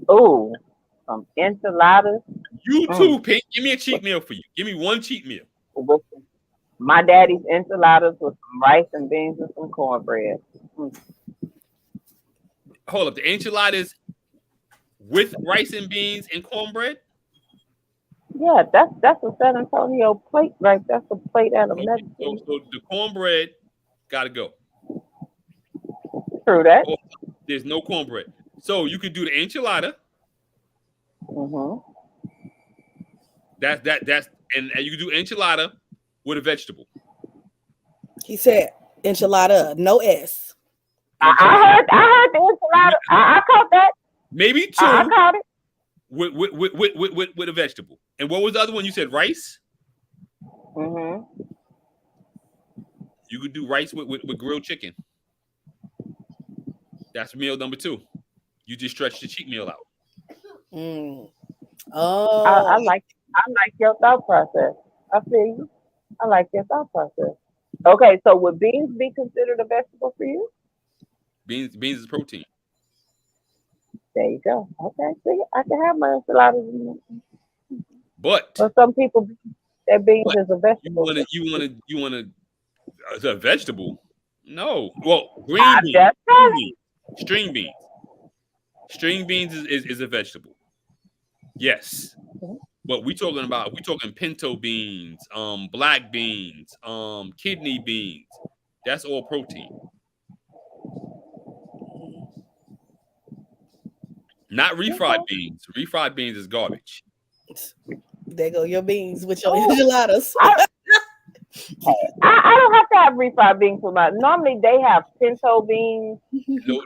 Oh, some enchiladas. You too, Pink. Give me a cheat meal for you. Give me one cheat meal. My daddy's enchiladas with some rice and beans and some cornbread. Hold up, the enchiladas with rice and beans and cornbread? Yeah, that's a San Antonio plate, right? That's a plate out of medicine. So the cornbread gotta go. True that. There's no cornbread. So you could do the enchilada. That's and you can do enchilada with a vegetable. He said enchilada, no S. I heard the enchilada. I caught that. Maybe 2. I caught it. With a vegetable. And what was the other one? You said rice? You could do rice with grilled chicken. That's meal number 2. You just stretch the cheat meal out. Oh, I like your thought process. I feel you. I like your thought process. Okay, so would beans be considered a vegetable for you? Beans is protein. There you go. Okay, see, I can have my enchiladas. But for some people, that beans is a vegetable. You wanna as a vegetable? No. Well, green beans. String beans. String beans is a vegetable. Yes. But we're talking pinto beans, black beans, kidney beans. That's all protein. Not refried beans. Refried beans is garbage. There go your beans with your enchiladas. I don't have to have refried beans for my. Normally they have pinto beans.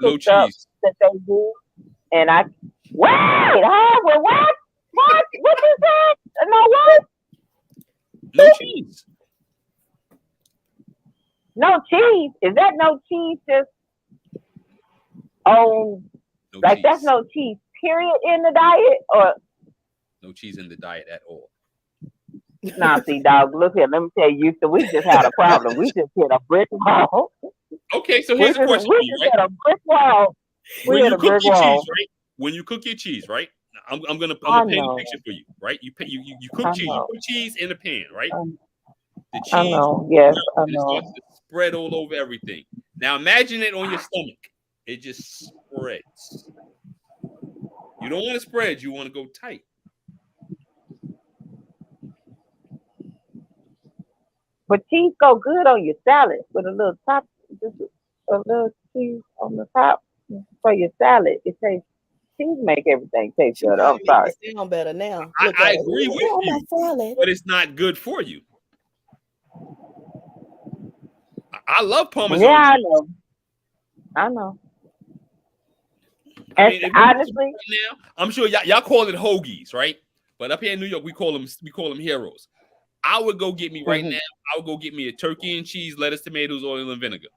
No cheese that they do. And what? What you said? No what? No cheese. No cheese. Is that no cheese? Just no cheese. That's no cheese. Period in the diet, or no cheese in the diet at all. Nah, see, dog. Look here. Let me tell you. So we just had a problem. We just hit a brick wall. Okay, so here's a question for you, right? Hit a brick wall. When you cook your cheese, right? When you cook your cheese, right? I'm gonna paint a picture for you, right? You cook cheese. You put cheese in a pan, right? The cheese, I know. Yes, I know. It starts to spread all over everything. Now imagine it on your stomach. It just spreads. You don't want to spread. You want to go tight. But cheese go good on your salad with a little top, just a little cheese on the top for your salad. It tastes cheese make everything taste better. I'm sorry. It sound better now. I agree with you, but it's not good for you. I love Parmesan. Yeah, I know. I know. I mean, honestly, right now, I'm sure y'all call it hoagies, right? But up here in New York, we call them heroes. I would go get me right now. I would go get me a turkey and cheese, lettuce, tomatoes, oil, and vinegar.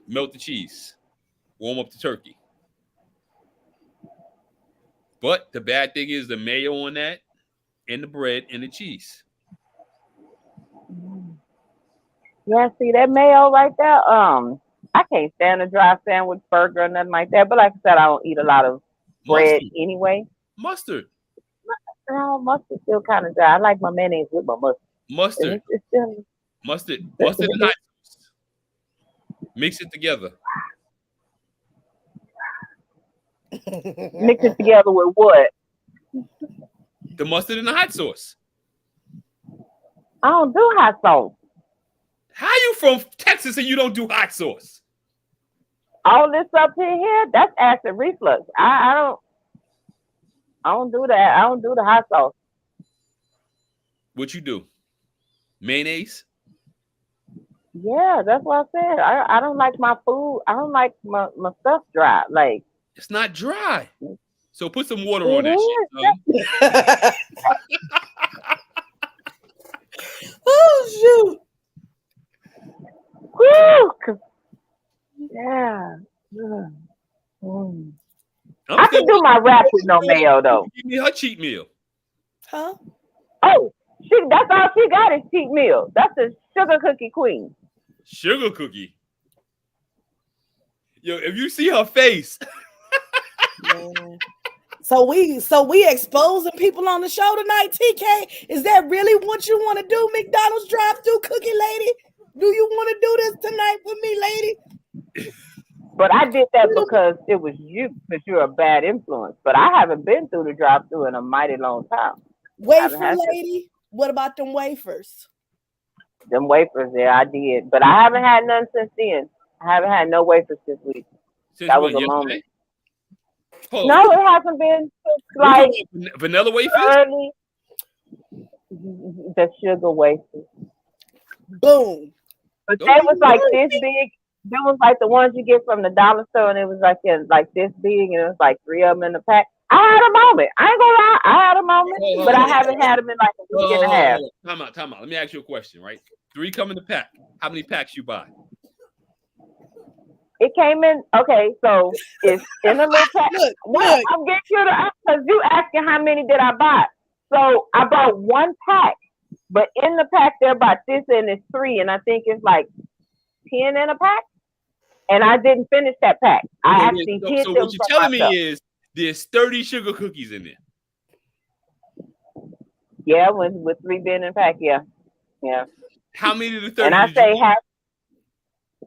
Melt the cheese. Warm up the turkey. But the bad thing is the mayo on that, and the bread and the cheese. Yeah, see that mayo right there. I can't stand a dry sandwich, burger, or nothing like that. But like I said, I don't eat a lot of bread anyway. Mustard. No, mustard still kind of dry. I like my mayonnaise with my mustard. Mustard. It's still... Mustard and hot sauce. Mix it together. Mix it together with what? The mustard and the hot sauce. I don't do hot sauce. How you from Texas and you don't do hot sauce? All this up here, that's acid reflux. I don't do that. I don't do the hot sauce. What you do? Mayonnaise? Yeah, that's what I said. I don't like my food. I don't like my stuff dry. Like, it's not dry. So put some water on that shit. Oh shoot. Woo! Yeah. I can do my wrap with no mayo though. Give me her cheat meal. Huh? Oh, that's all she got is cheat meal. That's the sugar cookie queen. Sugar cookie. Yo, if you see her face. So we exposing people on the show tonight, TK. Is that really what you want to do, McDonald's drive-through cookie lady? Do you want to do this tonight with me, lady? But I did that because it was you, because you're a bad influence. But I haven't been through the drive-through in a mighty long time. Wafer lady? What about them wafers? Them wafers there, I did. But I haven't had none since then. I haven't had no wafers this week. That was a moment. Oh. No, it hasn't been like vanilla wafers? Early. The sugar wafers. Boom. But they was like this big. They was like the ones you get from the dollar store, and it was like this big, and it was like 3 of them in the pack. I had a moment. I ain't gonna lie. I had a moment, but I haven't had them in like a week and a half. Time out. Let me ask you a question, right? 3 come in the pack. How many packs you buy? It came in, okay, so it's in a little pack. Look. I'm getting you to, because you asking how many did I buy. So I bought 1 pack, but in the pack there about this and it's 3, and I think it's like 10 in a pack. And I didn't finish that pack. I actually hid them. So what you're telling me is there's 30 sugar cookies in there. Yeah, with 3 being in a pack, yeah. How many of the 30? And I say half.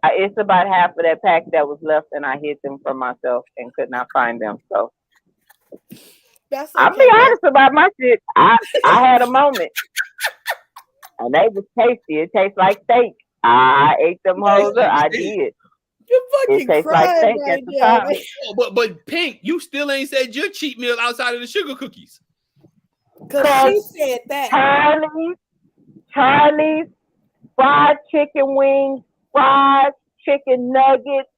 It's about half of that pack that was left, and I hid them from myself and could not find them. So that's okay. I'll be honest about my shit. I had a moment, and they was tasty. It tastes like steak. I ate them hoes. I did. You're fucking crying like steak right at the time. But Pink, you still ain't said your cheat meal outside of the sugar cookies. Because she said that. Charlie's fried chicken wings, fried chicken nuggets,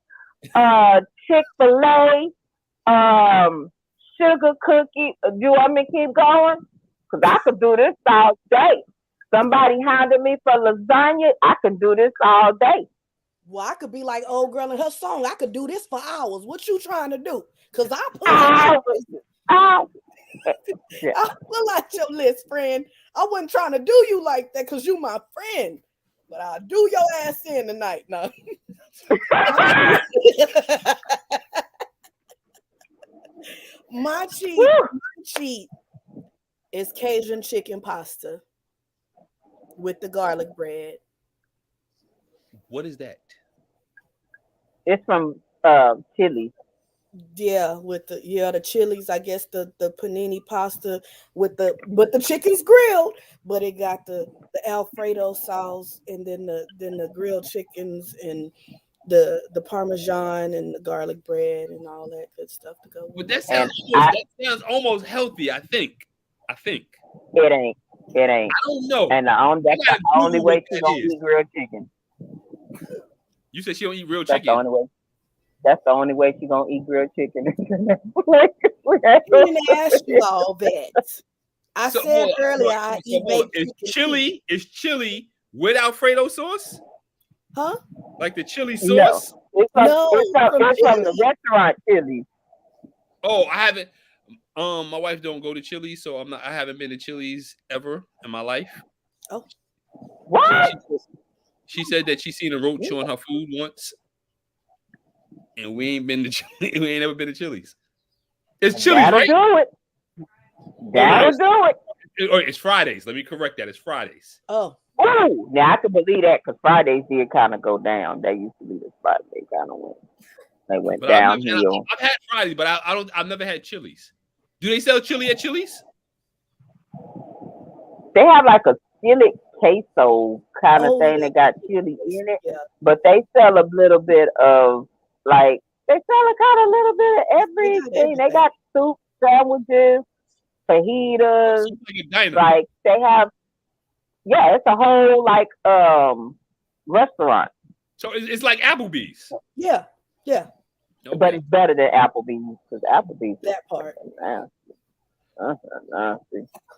Chick-fil-A, sugar cookie. Do you want me to keep going? Because I could do this all day. Somebody hounded me for lasagna. I could do this all day. Well, I could be like old girl in her song. I could do this for hours. What you trying to do? Because I pull out your list, friend. I wasn't trying to do you like that because you my friend. But I'll do your ass in tonight. No. My cheat is Cajun chicken pasta with the garlic bread. What is that? It's from Chili's. Yeah, with the chilies, I guess the panini pasta with the chicken's grilled, but it got the Alfredo sauce and then the grilled chickens and the parmesan and the garlic bread and all that good stuff to go But with it. that sounds almost healthy. I think it ain't. It ain't. I don't know. And that's the only way she's gonna eat grilled chicken. You said she don't eat real That's chicken. the only way. That's the only way she's gonna eat grilled chicken. I didn't ask you all that. I said earlier I eat baked chicken. Is chili with Alfredo sauce? Huh? Like the chili sauce? It's from the restaurant Chili's. Oh, I haven't. My wife don't go to Chili's, so I haven't been to Chili's ever in my life. Oh, what? She said that she seen a roach on her food once, and we ain't never been to Chili's. It's Chili's, That'll right? do it. That'll do it. It's Fridays. Let me correct that. It's Fridays. Oh, now I can believe that because Fridays did kind of go down. They used to be the spot they kind of went downhill. I've had Fridays, but I've never had Chili's. Do they sell chili at Chili's? They have like a chili queso kind of thing that got chili in it, but they sell a little bit of like they sell a kind of little bit of everything. They got soup, sandwiches, fajitas, like they have. Yeah, it's a whole like restaurant. So it's like Applebee's. Yeah. Okay. But it's better than Applebee's because Applebee's that part. Nasty.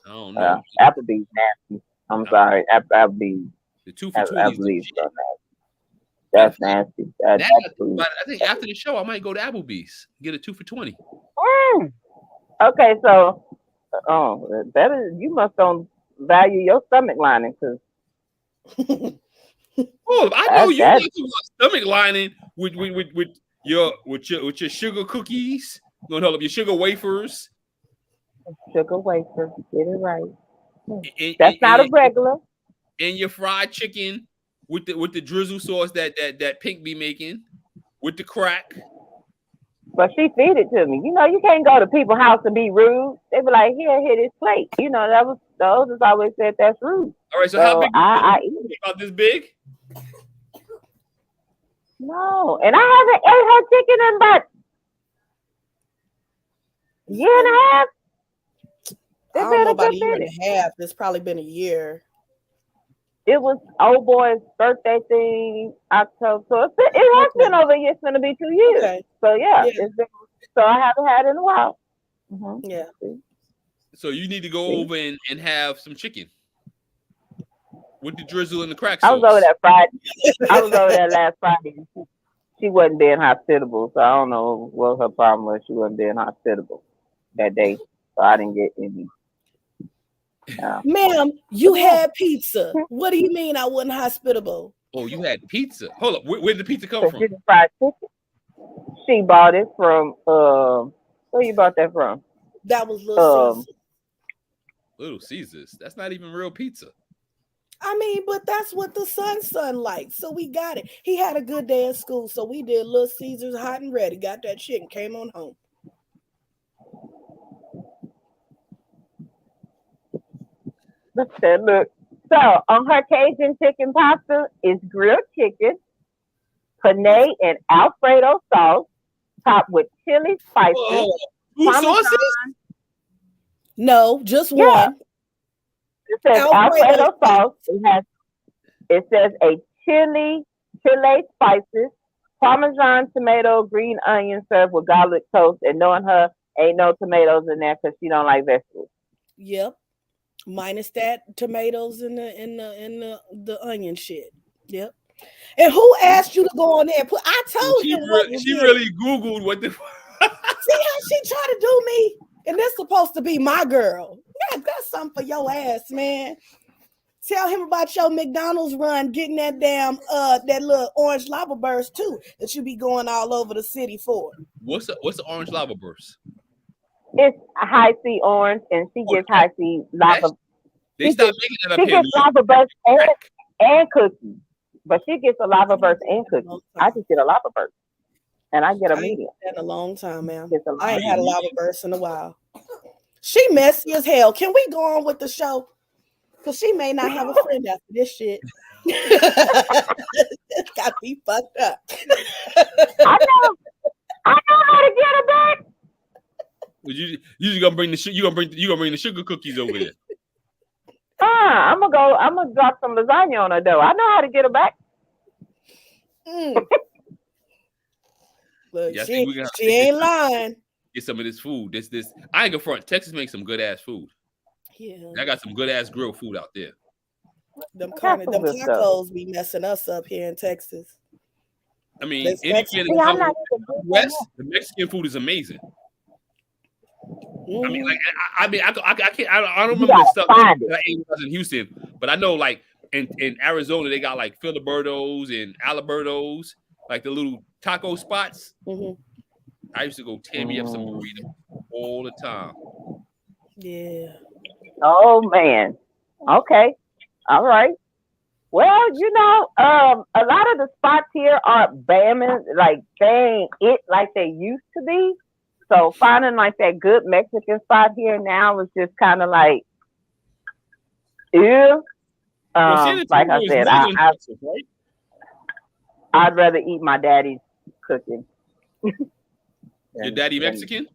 Oh no. Applebee's nasty. I'm sorry, Applebee's. The 2 for 20. That's nasty. But I think after the show, I might go to Applebee's get a 2 for $20. Okay, so better you must don't value your stomach lining because. I know you got your stomach lining with your sugar cookies. You gonna hold up your sugar wafers. Sugar wafers, get it right. That's not a regular. And your fried chicken with the drizzle sauce that Pink be making with the crack. But she feed it to me. You know, you can't go to people's house and be rude. They be like, here this plate. You know, that was the oldest always said that's rude. All right, so how big? I eat it. About this big? No, and I haven't ate her chicken in about a year and a half. I don't know about a year and a half. It's probably been a year. It was old boy's birthday thing, October. So it has been over a year. It's going to be 2 years. Okay. So it's been, so I haven't had it in a while. Mm-hmm. Yeah. So you need to go over and have some chicken with the drizzle and the crack sauce. I was over there Friday. I was over there last Friday. She wasn't being hospitable, so I don't know what her problem was. She wasn't being hospitable that day, so I didn't get any. Ma'am, you had pizza. What do you mean I wasn't hospitable? Oh, you had pizza. Hold up. Where did the pizza come from? Fried chicken. She bought it from where you bought that from? That was Little Caesars. Little Caesars. That's not even real pizza. I mean, but that's what the son liked. So we got it. He had a good day at school. So we did Little Caesars hot and ready. Got that chicken, came on home. Look. So on her Cajun chicken pasta is grilled chicken, penne and Alfredo sauce, topped with chili spices. Two sauces? No, just one. It says Alfredo sauce. It says a chili spices, Parmesan tomato, green onion served with garlic toast. And knowing her, ain't no tomatoes in there because she don't like vegetables. Yep. Minus that tomatoes and the onion shit. Yep. And who asked you to go on there? I told you. She really Googled what the. See how she tried to do me? And this supposed to be my girl. Yeah, that's something for your ass, man. Tell him about your McDonald's run, getting that damn that little orange lava burst too, that you be going all over the city for. What's the orange lava burst? It's high C orange, and she gets high C lava. They stopped making that up here. She gets lava burst and cookies, but she gets a lava burst and cookies. I just get a lava burst. And I get a I ain't medium. had that in a long time, ma'am. It's a I ain't had a medium. lava burst in a while. She messy as hell. Can we go on with the show? Because she may not have a friend after this shit. It's got me fucked up. I know how to get her back. You just gonna bring the sugar cookies over there. I'm gonna drop some lasagna on her though. I know how to get her back. Look, Yeah, she ain't lying. Get some of this food. This I ain't gonna front. Texas makes some good ass food. Yeah, I got some good ass grilled food out there. Them tacos be messing us up here in Texas. I mean, the Mexican food is amazing. I mean, like, I can't. I don't remember the stuff that I ate when I was in Houston, but I know like in Arizona they got like Filibertos and Alibertos, like the little taco spots. Mm-hmm. I used to go tear me up some burritos all the time. Yeah. Oh man. Okay. All right. Well, a lot of the spots here are bamming, like they ain't it like they used to be. So finding like that good Mexican spot here now is just kind of like, ew. Like I said, I'd rather eat my daddy's cooking. Your daddy Mexican?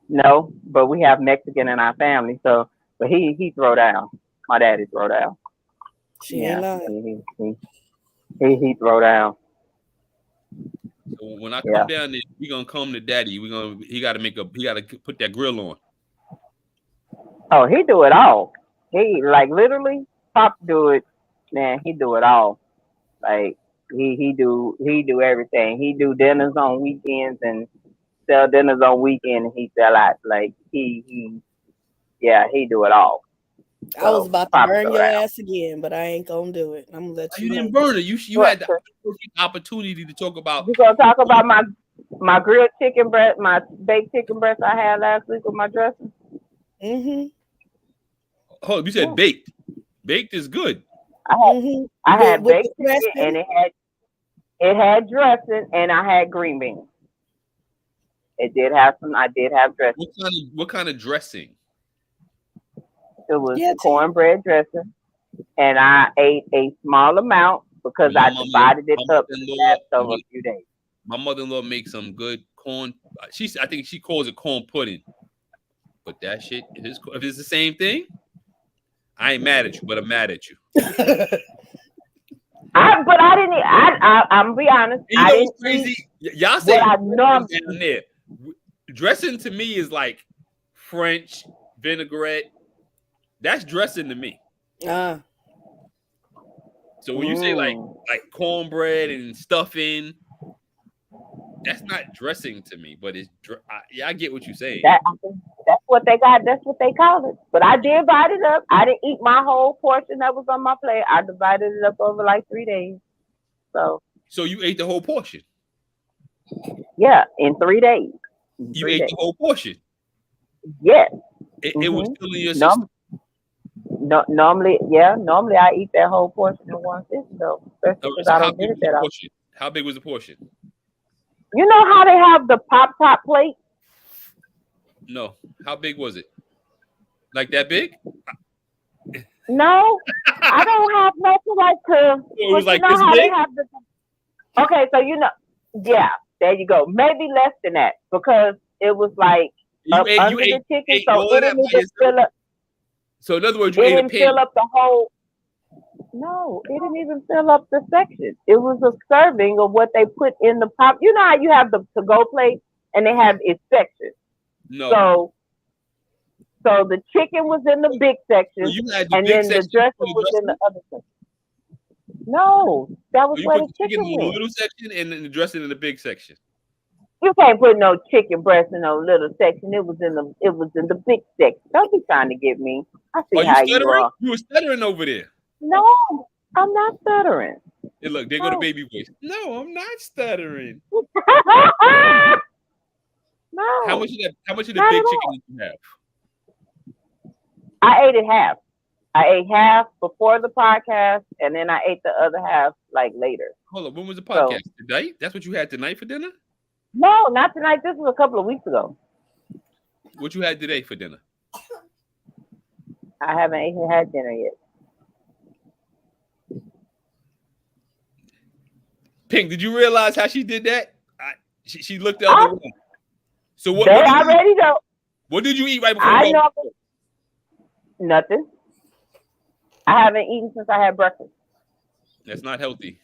No, but we have Mexican in our family. So, but he throw down. My daddy throw down. She ain't lying. He throw down. So when I come down there, we gonna come to daddy. He gotta put that grill on. Oh, he do it all. He like literally Pop do it, man, he do it all. Like he do everything. He do dinners on weekends and sell dinners on weekend and he sell out. Like he do it all. So, I was about to burn your ass again, but I ain't gonna do it. I'm gonna let you. You didn't burn it. You had the opportunity to talk about. You gonna talk about my grilled chicken breast, my baked chicken breast I had last week with my dressing? Mm-hmm. Oh, you said baked. Baked is good. I had baked chicken and it had dressing and I had green beans. It did have some. I did have dressing. What kind of dressing? It was cornbread dressing, and I ate a small amount because I divided it up over a few days. My mother-in-law makes some good corn. I think she calls it corn pudding. But that shit, if it's the same thing, I ain't mad at you, but I'm mad at you. I'm gonna be honest. You know what's crazy? Y'all say down there. Dressing to me is like French vinaigrette. That's dressing to me. So when you say like cornbread and stuffing, that's not dressing to me. But it's I get what you're saying. That's what they got. That's what they call it. But I did divide it up. I didn't eat my whole portion that was on my plate. I divided it up over like 3 days. So you ate the whole portion? Yeah, in 3 days. You ate the whole portion? Yes. It was still in your system? Normally I eat that whole portion in one sitting though. Especially I don't get it that often. How big was the portion? You know how they have the pop top plate? No. How big was it? Like that big? No, I don't have nothing like to. It was like this big? Okay, so there you go. Maybe less than that because it was like under the chicken, so it didn't even fill up. So in other words, it didn't fill up the whole. No, it didn't even fill up the section. It was a serving of what they put in the pop. You know how you have the to-go plate and they have its section. No. So the chicken was in the big section, and then the dressing was in the other section. No, that was where the chicken was. In the little section and then the dressing in the big section. You can't put no chicken breast in no little section. It was in the big section. Don't be trying to get me. I see how you are. You were stuttering over there. No, I'm not stuttering. Hey, look, there go the baby voice. No, I'm not stuttering. No. How much of the big chicken did you have? I ate it half. I ate half before the podcast, and then I ate the other half like later. Hold on, when was the podcast? Tonight? That's what you had tonight for dinner? No, not tonight. This was a couple of weeks ago. What you had today for dinner? I haven't even had dinner yet. Pink, did you realize how she did that? She looked the other way. So what? They already know. What did you eat right before? I know nothing. I haven't eaten since I had breakfast. That's not healthy.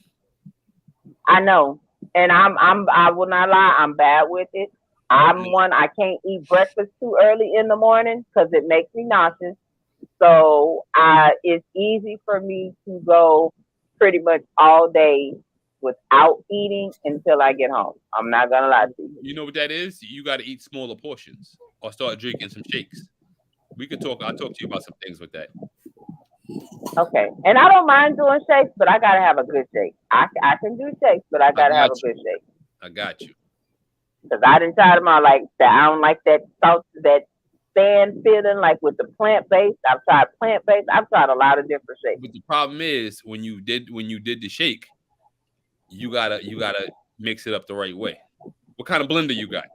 I know, and I will not lie. I'm bad with it. I can't eat breakfast too early in the morning because it makes me nauseous. So it's easy for me to go pretty much all day without eating until I get home. I'm not gonna lie to you. You know what that is? You got to eat smaller portions or start drinking some shakes. We could talk. I'll talk to you about some things with that. Okay, and I don't mind doing shakes, but I gotta have a good shake. I can do shakes, but I gotta have a good shake. I got you. Because I didn't try them out like that. I don't like that sand feeling like with the plant based. I've tried plant based. I've tried a lot of different shakes. But the problem is when you did the shake, you gotta mix it up the right way. What kind of blender you got?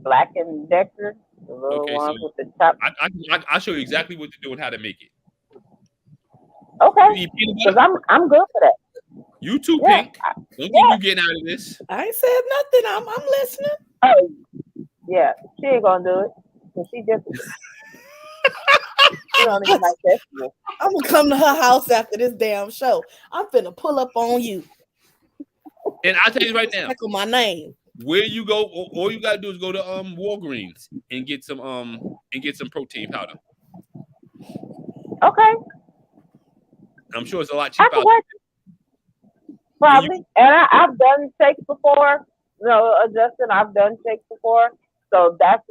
Black and Decker. The little ones with the top. I'll show you exactly what to do and how to make it. Okay. Because I'm good for that. You too, Pink. Don't think you getting out of this. I ain't said nothing. I'm listening. Oh, yeah. She ain't gonna do it. Cause she just she don't even like that. I'm gonna come to her house after this damn show. I'm finna pull up on you. And I'll tell you right now. Check my name. Where you go, all you gotta do is go to Walgreens and get some protein powder. Okay. I'm sure it's a lot cheaper. Probably. And I've done shakes before. Justin, I've done shakes before. So that's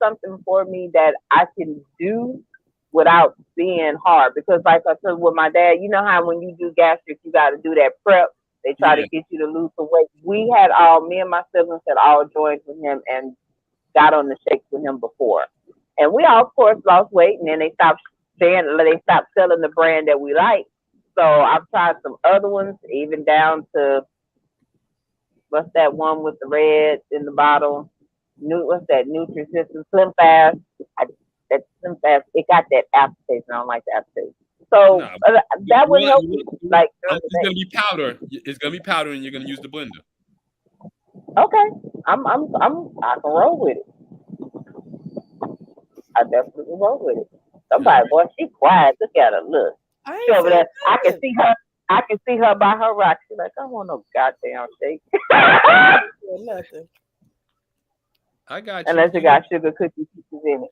something for me that I can do without being hard. Because like I said with my dad, you know how when you do gastric, you got to do that prep. They try to get you to lose some weight. Me and my siblings had all joined with him and got on the shakes with him before. And we all, of course, lost weight. And then they stopped selling the brand that we like. So I've tried some other ones, even down to what's that one with the red in the bottle? What's that? Nutrisystem Slim Fast. That Slim Fast, it got that aftertaste, and I don't like the aftertaste. So that would help you. Like it's gonna be powder. It's gonna be powder, and you're gonna use the blender. Okay, I can roll with it. I definitely roll with it. Somebody, boy, she quiet. Look at her. Look. She over there. I can see her. I can see her by her rock. She's like, I don't want no goddamn shake. Nothing. I got you. Unless it got sugar cookie pieces in it.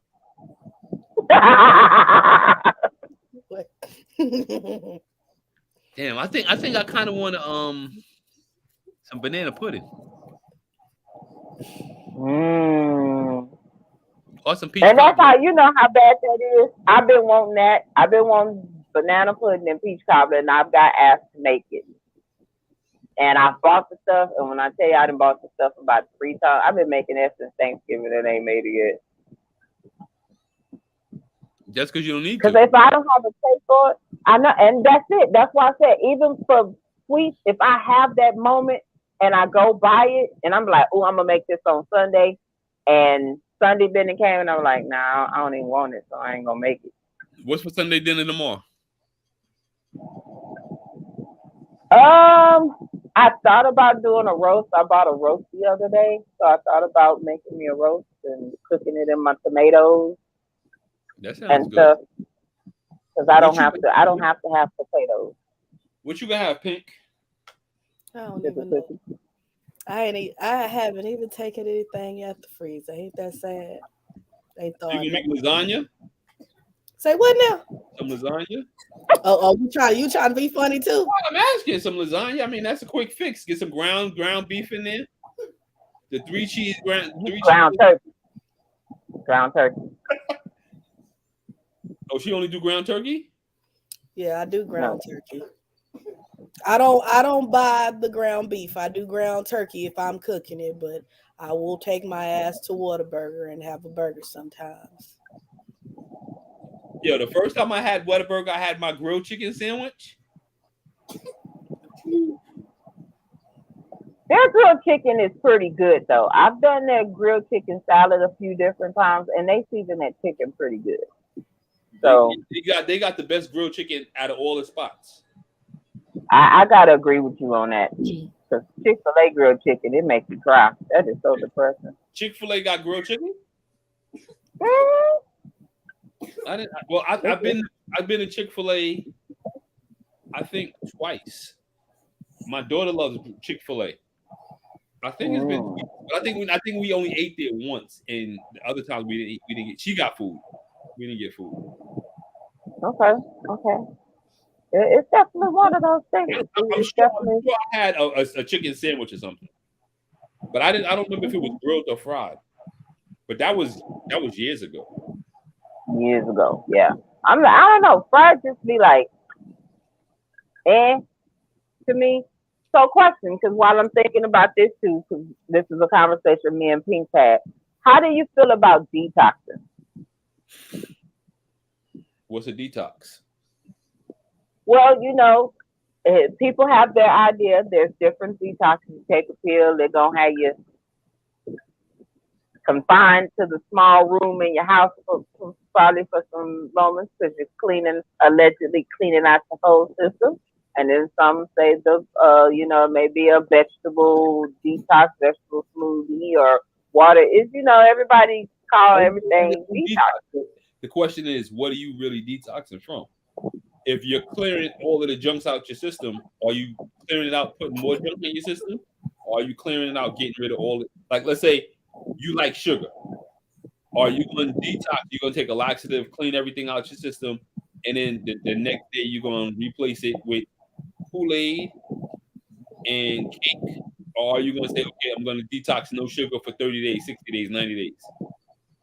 Damn, I think I kind of want some banana pudding. Or some peach. And that's how you know how bad that is. I've been wanting that. I've been wanting banana pudding and peach cobbler, and I've got asked to make it. And I bought the stuff, and when I tell you I done bought the stuff about 3 times, I've been making that since Thanksgiving and ain't made it yet. Just because you don't need to. Because if I don't have a taste for it, I know, and that's it. That's why I said, even for sweets, if I have that moment and I go buy it, and I'm like, oh, I'm going to make this on Sunday, and Sunday dinner came, and I'm like, nah, I don't even want it, so I ain't going to make it. What's for Sunday dinner tomorrow? I thought about doing a roast. I bought a roast the other day, so I thought about making me a roast and cooking it in my tomatoes and stuff. Because I don't have to have potatoes. What you gonna have, Pink? I don't even know. I haven't even taken anything out the freezer. Ain't that sad? They thought you gonna make lasagna? Say what now? Some lasagna? Oh, you trying to be funny too? Well, I'm asking some lasagna. I mean, that's a quick fix. Get some ground beef in there. The 3 cheese ground turkey. Ground turkey. Oh, she only do ground turkey? Yeah, I do ground turkey. I don't buy the ground beef. I do ground turkey if I'm cooking it, but I will take my ass to Whataburger and have a burger sometimes. Yo, the first time I had Whataburger, I had my grilled chicken sandwich. Their grilled chicken is pretty good though. I've done their grilled chicken salad a few different times, and they season that chicken pretty good. So they got the best grilled chicken out of all the spots. I gotta agree with you on that. Because Chick-fil-A grilled chicken, it makes you cry. That is so depressing. Chick-fil-A got grilled chicken? I didn't. Well, I've been to Chick-fil-A, I think twice. My daughter loves Chick-fil-A. I think it's been. I think we only ate there once, and the other times we didn't eat. We didn't get. She got food. We didn't get food. Okay. It's definitely one of those things. I'm sure I had a chicken sandwich or something, but I don't remember if it was grilled or fried. But that was years ago. Years ago, yeah. I don't know. Fried just be like, to me. So, question, because while I'm thinking about this too, because this is a conversation me and Pink had. How do you feel about detoxing? What's a detox? Well, people have their idea. There's different detoxes. You take a pill, they're going to have you confined to the small room in your house probably for some moments because you're allegedly cleaning out the whole system. And then some say maybe a vegetable detox, vegetable smoothie or water. Everybody call everything detox. The question is, what are you really detoxing from? If you're clearing all of the junks out your system, are you clearing it out, putting more junk in your system? Or are you clearing it out, getting rid of all it? Like, let's say you like sugar. Are you going to detox? You're going to take a laxative, clean everything out your system, and then the next day you're going to replace it with Kool-Aid and cake? Or are you going to say, okay, I'm going to detox no sugar for 30 days, 60 days, 90 days?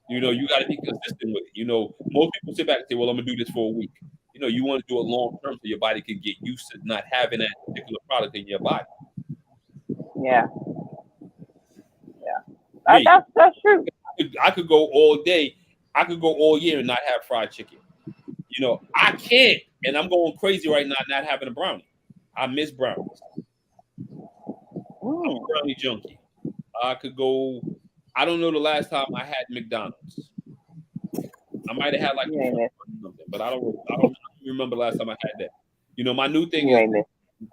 You got to be consistent with it. Most people sit back and say, well, I'm going to do this for a week. You want to do it long term so your body can get used to not having that particular product in your body. Yeah. That's true. I could go all day. I could go all year and not have fried chicken. I can't, and I'm going crazy right now not having a brownie. I miss brownies. I'm a brownie junkie. I could go. I don't know the last time I had McDonald's. I might have had like something, but I don't remember the last time I had that. My new thing is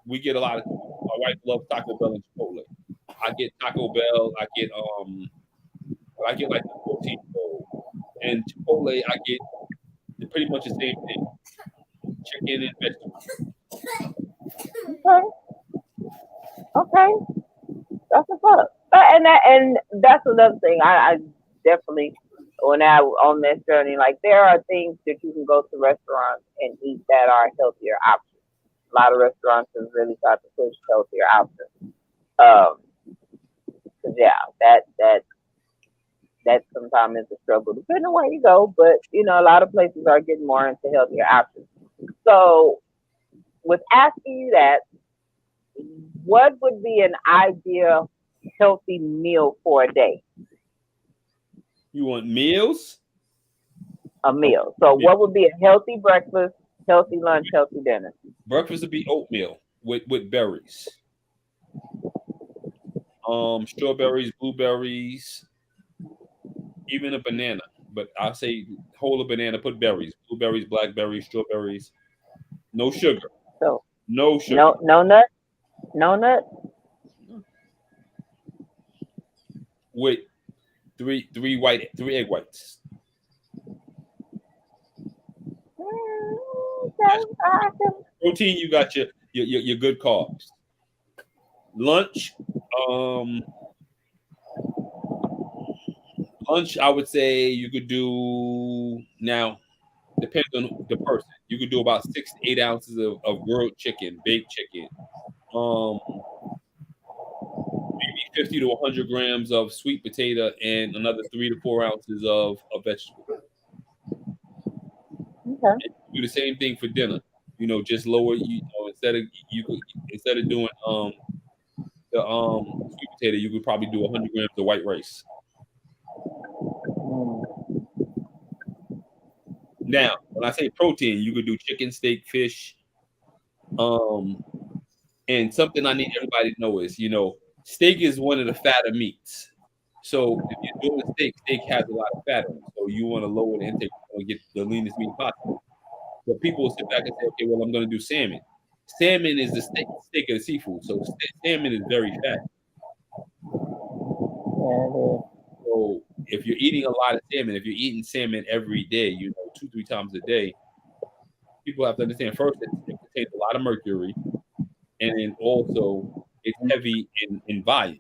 we get a lot of. My wife loves Taco Bell and Chipotle. I get Taco Bell. I get like the protein bowl, and Chipotle. I get pretty much the same thing: chicken and vegetables. Okay. That's what's up. And that's another thing. I definitely, when I on this journey, like there are things that you can go to restaurants and eat that are healthier options. A lot of restaurants have really tried to push healthier options. That sometimes is a struggle depending on where you go. But a lot of places are getting more into healthier options. So, with asking you that, what would be an ideal healthy meal for a day? You want meals? A meal. So what would be a healthy breakfast, healthy lunch, healthy dinner? Breakfast would be oatmeal with berries. Strawberries, blueberries, even a banana. But I'll say hold a banana, put berries, blueberries, blackberries, strawberries. No sugar. So no sugar. No nut. No nut. With three egg whites. Protein, you got your good carbs. Lunch, I would say you could do, now depends on the person. You could do about 6 to 8 ounces of grilled chicken, baked chicken. Maybe 50 to 100 grams of sweet potato and another 3 to 4 ounces of vegetable. Okay. Do the same thing for dinner. Just lower. Instead of doing the sweet potato, you could probably do 100 grams of white rice. Now, when I say protein, you could do chicken, steak, fish. And something I need everybody to know is, steak is one of the fatter meats. So if you're doing steak has a lot of fat in it. So you want to lower the intake to get the leanest meat possible. But people will sit back and say, okay, well, I'm going to do salmon. Salmon is the steak of the seafood. So salmon is very fat. So if you're eating a lot of salmon, if you're eating salmon every day, 2-3 times a day, people have to understand first it contains a lot of mercury, and then also it's heavy in volume.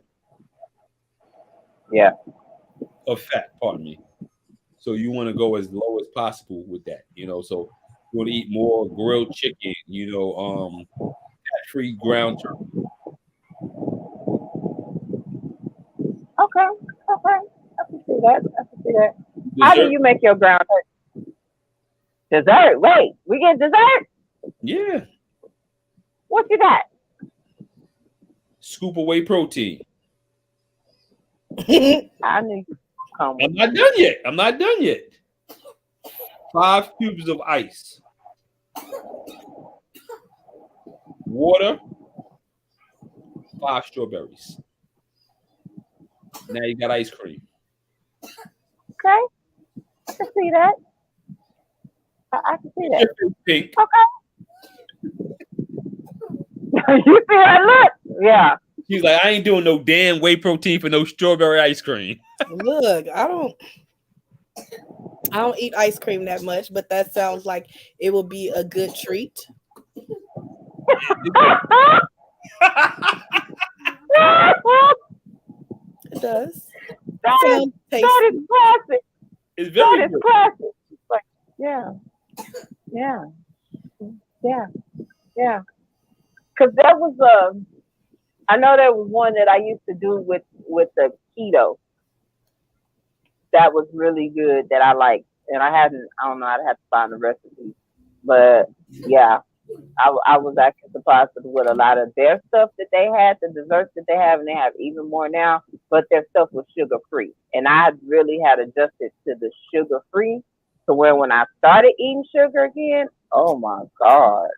Yeah. Of fat, pardon me. So you want to go as low as possible with that, So you want to eat more grilled chicken, fat-free ground turkey. Okay. I can see that. Dessert. How do you make your ground turkey? Dessert. Wait, we get dessert? Yeah. What you got? Scoop away protein. I knew you come with I'm not done yet. 5 cubes of ice. Water. 5 strawberries. Now you got ice cream. Okay. I can see that. I can see that. Pink. Okay. You see that look? Yeah. He's like, I ain't doing no damn whey protein for no strawberry ice cream. Look, I don't eat ice cream that much, but that sounds like it will be a good treat. It does. That is classic. It's very good. Classic. Like, yeah. Because there was I know there was one that I used to do with the keto. That was really good that I liked, and I don't know, I'd have to find the recipe, but yeah, I was actually surprised with a lot of their stuff that they had, the desserts that they have, and they have even more now, but their stuff was sugar free, and I really had adjusted to the sugar free, to where when I started eating sugar again, oh my God,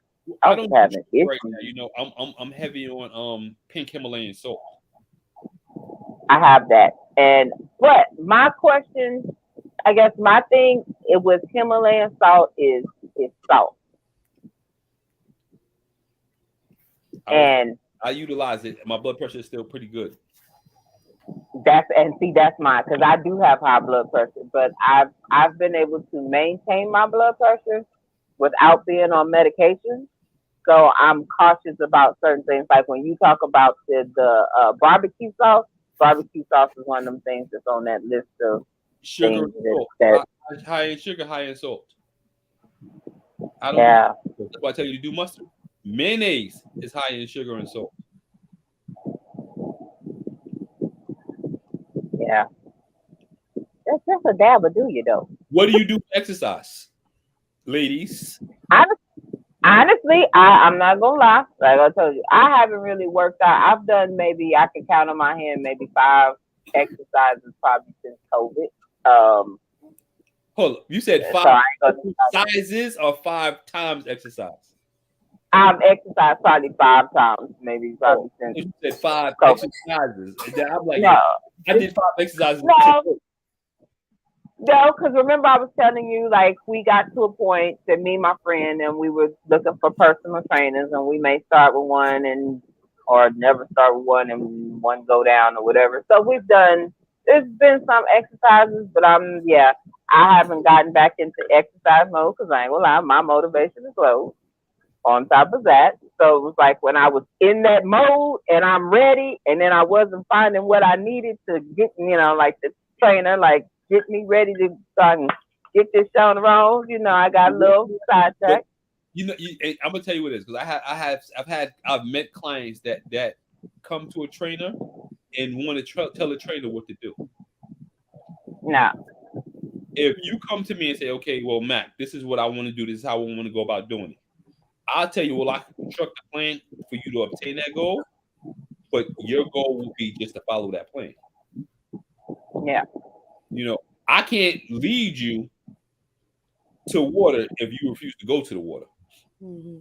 I was having issues. Right now, I'm heavy on pink Himalayan salt. I have that. But my question, I guess my thing with Himalayan salt is salt. I utilize it. My blood pressure is still pretty good. That's mine, because I do have high blood pressure, but I've been able to maintain my blood pressure without being on medication. So I'm cautious about certain things. Like when you talk about the barbecue sauce is one of them things that's on that list of sugar things that high in sugar, high in salt. That's why I tell you to do mustard. Mayonnaise is high in sugar and salt. Yeah. That's just a dab of do you though. What do you do for exercise, ladies? Honestly, I'm not gonna lie. Like I told you, I haven't really worked out. I've done maybe, I can count on my hand, maybe 5 exercises probably since COVID. Hold up, you said 5 exercises or 5 times exercise? I've exercised probably 5 times, maybe probably since. You said 5 COVID. exercises. I'm like, no, I did 5 exercises. No, because remember I was telling you, like, we got to a point that me and my friend, and we were looking for personal trainers, and we may start with one or never start with one and one go down or whatever. So there's been some exercises, but I haven't gotten back into exercise mode because I ain't gonna lie, my motivation is low on top of that. So it was like when I was in that mode and I'm ready, and then I wasn't finding what I needed to get, like the trainer, like, get me ready to get this show on the road. I got a little sidetracked. I'm gonna tell you what it is, because I've met clients that come to a trainer and want to tell a trainer what to do. No. If you come to me and say, okay, well, Mac, this is what I want to do. This is how I want to go about doing it. I'll tell you, well, I can construct a plan for you to obtain that goal, but your goal will be just to follow that plan. Yeah. I can't lead you to water if you refuse to go to the water. Mm-hmm.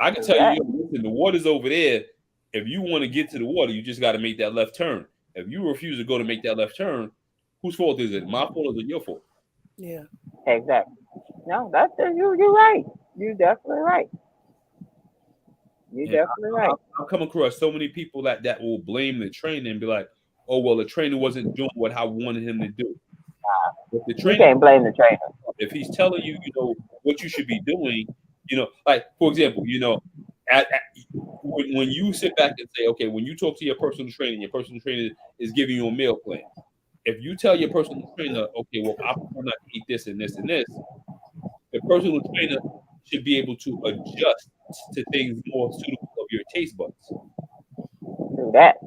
I can tell you, listen, the water's over there. If you want to get to the water, you just got to make that left turn. If you refuse to go to make that left turn, whose fault is it? My fault or is it your fault? Yeah. Exactly. No, that's it. You're right. You're definitely right. You're definitely right. I've come across so many people that will blame the trainer and be like, "Oh well, the trainer wasn't doing what I wanted him to do." If the You trainer, can't blame the trainer. if he's telling you, what you should be doing, like for example, when you sit back and say, okay, when you talk to your personal trainer is giving you a meal plan. If you tell your personal trainer, okay, well, I prefer not to eat this and this and this, the personal trainer should be able to adjust to things more suitable of your taste buds. Do that.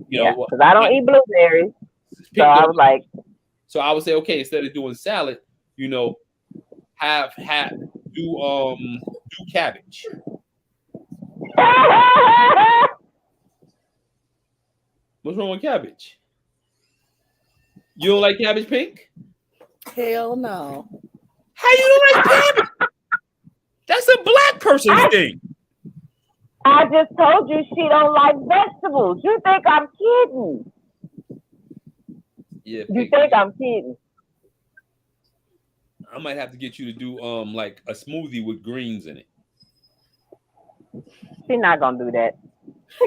Yeah, because I don't eat blueberries. So I was like, so I would say, okay, instead of doing salad, do cabbage. What's wrong with cabbage? You don't like cabbage, Pink? Hell no. How you don't like cabbage? That's a black person's thing. I just told you she don't like vegetables. You think I'm kidding? Yeah. You think I'm kidding? I might have to get you to do like a smoothie with greens in it. She's not gonna do that.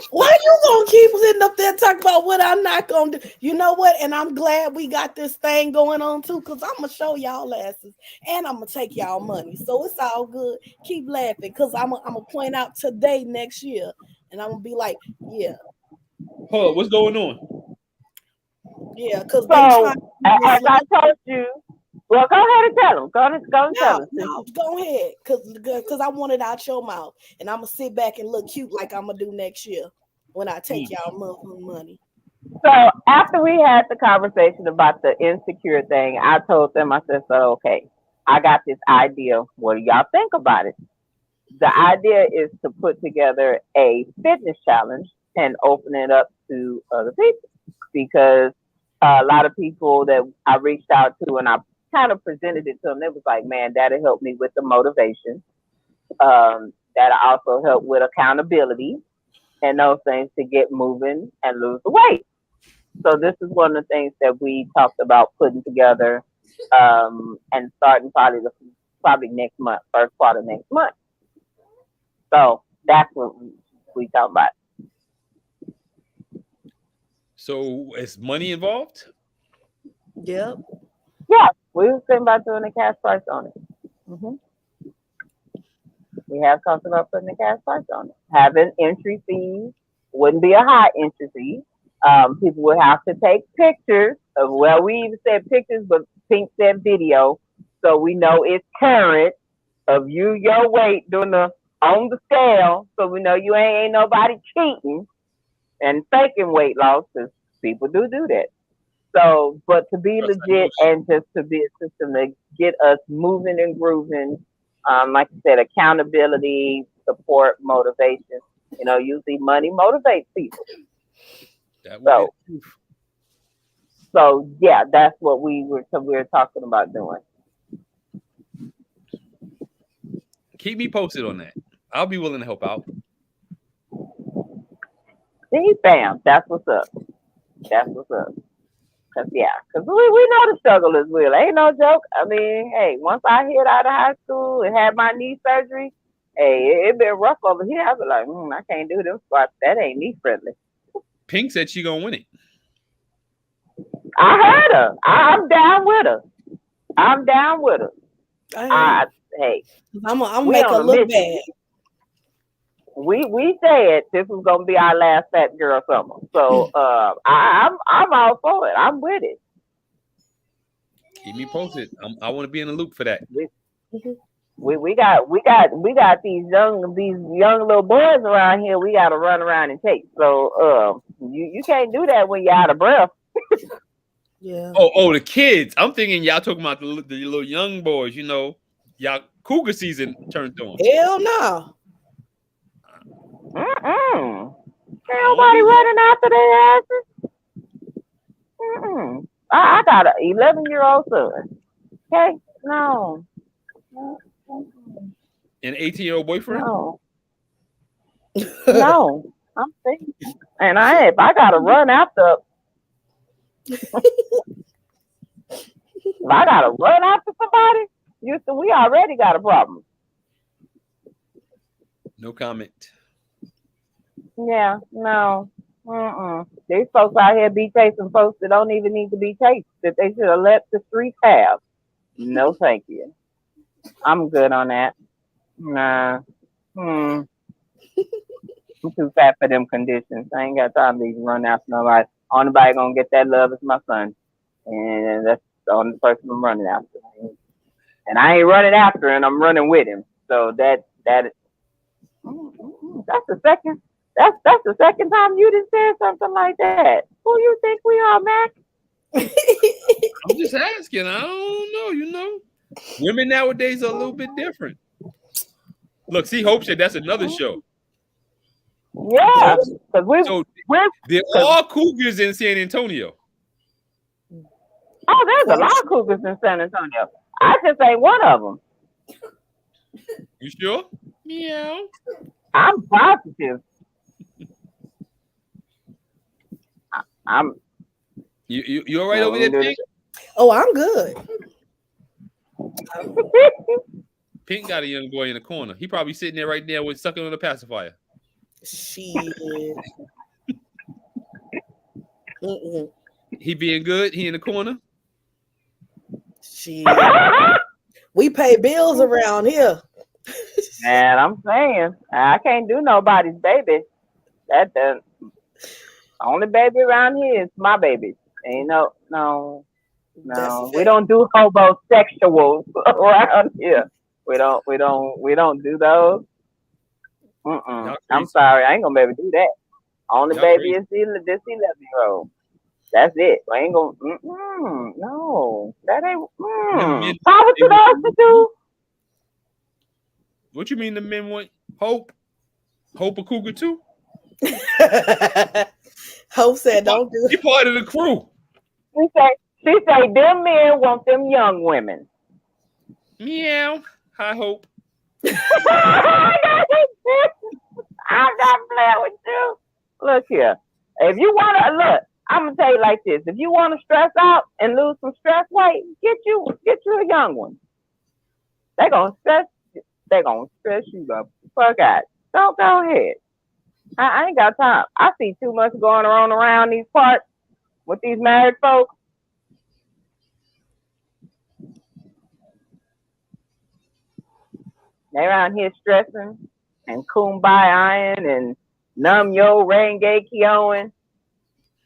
Why you gonna keep sitting up there talking about what I'm not gonna do? You know what? And I'm glad we got this thing going on too, because I'm gonna show y'all asses and I'm gonna take y'all money. So it's all good. Keep laughing, because I'm gonna point out today next year, and I'm gonna be like, yeah. Hold up, what's going on? Yeah, because so as I told you. Well, go ahead and tell them. Go ahead and tell them. No, go ahead, because I want it out your mouth, and I'm gonna sit back and look cute like I'm gonna do next year when I take y'all money. So after we had the conversation about the insecure thing, I told them, I said, so okay, I got this idea. What do y'all think about it? The idea is to put together a fitness challenge and open it up to other people, because a lot of people that I reached out to and I kind of presented it to them. It was like, man, that'll help me with the motivation. That'll also help with accountability and those things to get moving and lose the weight. So this is one of the things that we talked about putting together and starting probably next month, first quarter next month. So that's what we talk about. So is money involved? Yep. Yeah, we were thinking about doing a cash price on it. Mm-hmm. We have talked about putting a cash price on it. Having entry fees wouldn't be a high entry fee. People would have to take pictures of, well, we even said pictures, but Pink said video, so we know it's current of your weight doing on the scale, so we know you ain't nobody cheating and faking weight loss, because people do that. So, but to be legit and just to be a system to get us moving and grooving, like I said, accountability, support, motivation. Usually money motivates people. So yeah, that's what we were talking about doing. Keep me posted on that. I'll be willing to help out. See, bam, that's what's up. That's what's up. Because we know the struggle is real. Ain't no joke. I mean, hey, once I hit out of high school and had my knee surgery, hey, it been rough over here. I was like, I can't do them squats. That ain't knee friendly. Pink said she gonna win it. I heard her. I'm down with her. Hey, I'm gonna make her look bad. We said this was gonna be our last fat girl summer, so I'm all for it. I'm with it. Keep me posted. I want to be in the loop for that. We got these young little boys around here. We got to run around and chase. So you can't do that when you're out of breath. Yeah. Oh, the kids. I'm thinking y'all talking about the little young boys. Y'all cougar season turned on. Hell no. Nobody running after their asses. I got an 11-year-old son. Okay, No. An 18-year-old boyfriend? No. No. I'm single. And if I gotta run after if I gotta run after somebody, Houston, we already got a problem. No comment. Yeah, no. These folks out here be chasing folks that don't even need to be chased, that they should have let the streets have. No, thank you. I'm good on that. Nah. I'm too fat for them conditions. I ain't got time to even run after nobody. Only nobody gonna get that love is my son. And that's the only person I'm running after. And I ain't running after him, I'm running with him. So that's the second that's the second time you done said something like that. Who you think we are, Mac? I'm just asking. I don't know, Women nowadays are a little bit different. Look, see, Hope said that's another show. Yeah, because they're all cougars in San Antonio. Oh, there's a lot of cougars in San Antonio. I just ain't one of them. You sure? Yeah. I'm positive. You all right over there, Pink? Oh, I'm good. Pink got a young boy in the corner. He probably sitting there right there with sucking on the pacifier. Shit. He being good. He in the corner. Shit. We pay bills around here. Man, I'm saying I can't do nobody's baby. That the only baby around here is my baby. Ain't no. We don't do homosexuals around here. We don't do those. I'm sorry, I ain't gonna be able to do that. Only baby is this 11-year-old. That's it. I ain't gonna. No, that ain't. Power to those to do. What you mean the men want Hope? Hope a cougar too? Hope said don't do it. He part of the crew. She say them men want them young women. Meow. Hi, Hope. I'm not playing with you. Look here. If you want to look, I'm gonna tell you like this: if you want to stress out and lose some stress weight, get you a young one. They're gonna stress you the fuck out. Don't go ahead. I ain't got time. I see too much going on around these parts with these married folks. They around here stressing and kumbayaing and numb yo renge kyoing.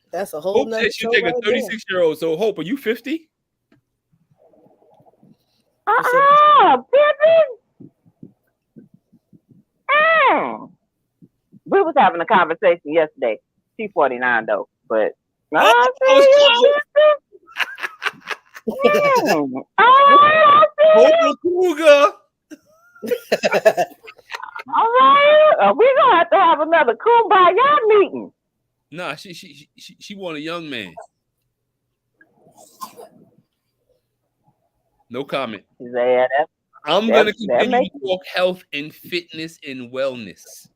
That's a whole nother show. You take a 36-year-old. So Hope, are you 50? Pippin. We was having a conversation yesterday. She's 49 though, but Hope cougar. All right, we're gonna have another kumbaya meeting. Nah, she want a young man. No comment. I'm gonna continue to talk health and fitness and wellness.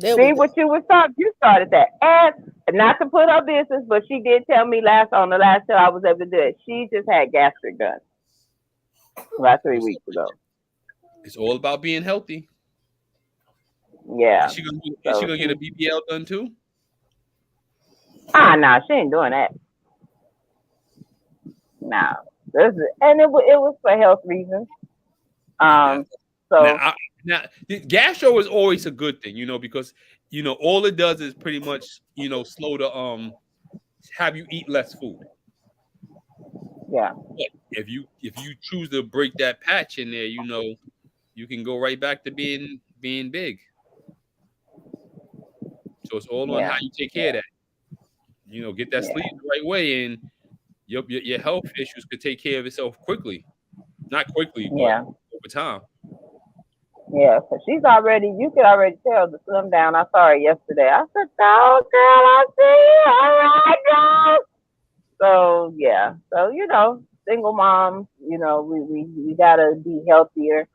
See what you was talking. You started that, and not to put her business, but she did tell me on the last show I was able to do it. She just had gastric done about 3 weeks ago. It's all about being healthy. Yeah. Is she gonna get a BBL done too? No, she ain't doing that. No, and it was for health reasons. So now gastro is always a good thing, because all it does is pretty much slow the have you eat less food. Yeah. But if you choose to break that patch in there, you can go right back to being big. So it's all on how you take care of that. Get that sleep the right way, and your health issues could take care of itself quickly. Not quickly, but over time. Yeah, so you could already tell the slim down. I saw her yesterday. I said, "Oh, girl, I see you. All right, girl." So, yeah. So, single moms, you know, we gotta be healthier.